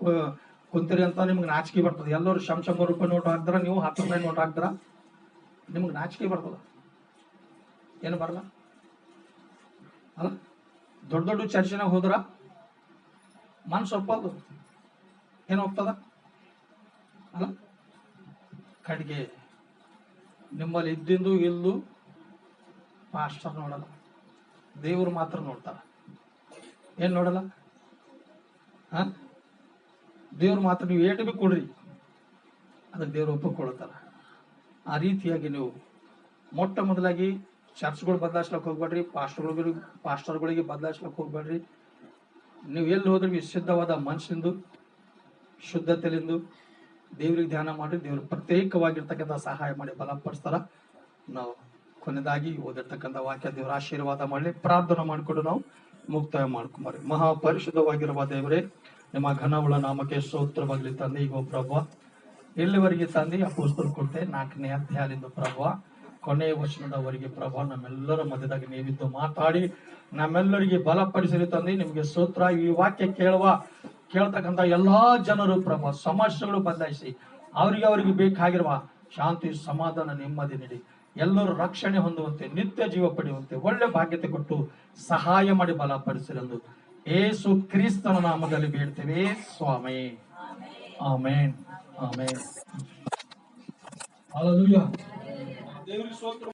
ಕುಂತೀರಿ ಅಂತ ನಿಮ್ಗೆ ನಾಚಿಕೆ ಬರ್ತದೆ. ಎಲ್ಲರೂ ₹100 ನೋಟ್ ಹಾಕ್ತಾರ, ನೀವು ₹10 ನೋಟ್ ಹಾಕ್ತಾರ, ನಿಮ್ಗೆ ನಾಚಿಕೆ ಬರ್ತದ? ಏನು ಬರಲ್ಲ ಅಲ್ಲ? ದೊಡ್ಡ ದೊಡ್ಡ ಚರ್ಚಿನಾಗ ಹೋದ್ರ ಮನ್ಸು ಒಪ್ಪದು, ಏನು ಹೋಗ್ತದ ಅಲ್ಲ? ಕಡೆಗೆ ನಿಮ್ಮಲ್ಲಿ ಇದ್ದಿಂದು ಇಲ್ದು ಪಾಸ್ಟರ್ ನೋಡಲ್ಲ, ದೇವ್ರು ಮಾತ್ರ ನೋಡ್ತಾರ. ಏನ್ ನೋಡಲ್ಲ? ಹಾ, ದೇವ್ರ ಮಾತ್ರ ನೀವು ಏಟು ಬಿ ಕೊಡ್ರಿ, ಅದಕ್ಕೆ ದೇವ್ರು ಒಪ್ಪಿಕೊಳ್ಳುತ್ತಾರ. ಆ ರೀತಿಯಾಗಿ ನೀವು ಮೊಟ್ಟ ಮೊದಲಾಗಿ ಚರ್ಚ್ಗಳು ಬದಲಾಯಿಸ್ಲಕ್ಕೆ ಹೋಗ್ಬೇಡ್ರಿ, ಪಾಸ್ಟರ್ಗಳಿಗೆ ಬದಲಾಯಿಸ್ಲಕ್ಕೆ ಹೋಗ್ಬೇಡ್ರಿ. ನೀವು ಎಲ್ಲಿ ಹೋದ್ರೆ ವಿಶುದ್ಧವಾದ ಮನಸ್ಸಿಂದು ಶುದ್ಧತೆಲಿಂದು ದೇವ್ರಿಗೆ ಧ್ಯಾನ ಮಾಡಿ ದೇವ್ರು ಪ್ರತ್ಯೇಕವಾಗಿರ್ತಕ್ಕಂಥ ಸಹಾಯ ಮಾಡಿ ಬಲಪಡಿಸ್ತಾರ. ನಾವು ಕೊನೆಯದಾಗಿ ಓದಿರ್ತಕ್ಕಂಥ ವಾಕ್ಯ ದೇವರ ಆಶೀರ್ವಾದ ಮಾಡಲಿ. ಪ್ರಾರ್ಥನೆ ಮಾಡಿಕೊಂಡು ನಾವು ಮುಕ್ತಾಯ ಮಾಡ್ಕೊಂಬರ್ರಿ. ಮಹಾಪರಿಶುದ್ಧವಾಗಿರುವ ದೇವರೇ, ನಿಮ್ಮ ಘನವುಳ್ಳ ನಾಮಕ್ಕೆ ಸ್ತೋತ್ರವಾಗಲಿ ತಂದೆ. ಈಗ ಪ್ರಭು ಇಲ್ಲಿವರೆಗೆ ತಂದೆ ಅಪೊಸ್ತಲರು ಕೊಟ್ಟೆ 4ನೇ ಅಧ್ಯಾಯದಿಂದ ಪ್ರಭು ಕೊನೆಯ ವಚನದವರೆಗೆ ಪ್ರಭು ನಮ್ಮೆಲ್ಲರ ಮಧ್ಯದಾಗ ನೀವಿದ್ದು ಮಾತಾಡಿ ನಮ್ಮೆಲ್ಲರಿಗೆ ಬಲಪಡಿಸಿರಿ ತಂದೆ. ನಿಮ್ಗೆ ಸ್ತೋತ್ರ. ಈ ವಾಕ್ಯ ಕೇಳ್ತಕ್ಕಂಥ ಎಲ್ಲಾ ಜನರು ಪ್ರಭು ಸಮಸ್ಯೆಗಳು ಬದಲಾಯಿಸಿ ಅವರಿಗೆ ಬೇಕಾಗಿರುವ ಶಾಂತಿ, ಸಮಾಧಾನ, ನೆಮ್ಮದಿ ನೀಡಿ ಎಲ್ಲರೂ ರಕ್ಷಣೆ ಹೊಂದುವಂತೆ, ನಿತ್ಯ ಜೀವ ಪಡೆಯುವಂತೆ ಒಳ್ಳೆ ಭಾಗ್ಯತೆ ಕೊಟ್ಟು ಸಹಾಯ ಮಾಡಿ ಬಲಪಡಿಸಿರೆಂದು ಯೇಸು ಕ್ರಿಸ್ತನ ನಾಮದಲ್ಲಿ ಬೇಡ್ತೇವೆ ಸ್ವಾಮಿ. ಆಮೇನ್, ಆಮೇನ್. ಹಲ್ಲೆಲೂಯಾ. ದೇವರಿಗೆ ಸ್ತೋತ್ರ.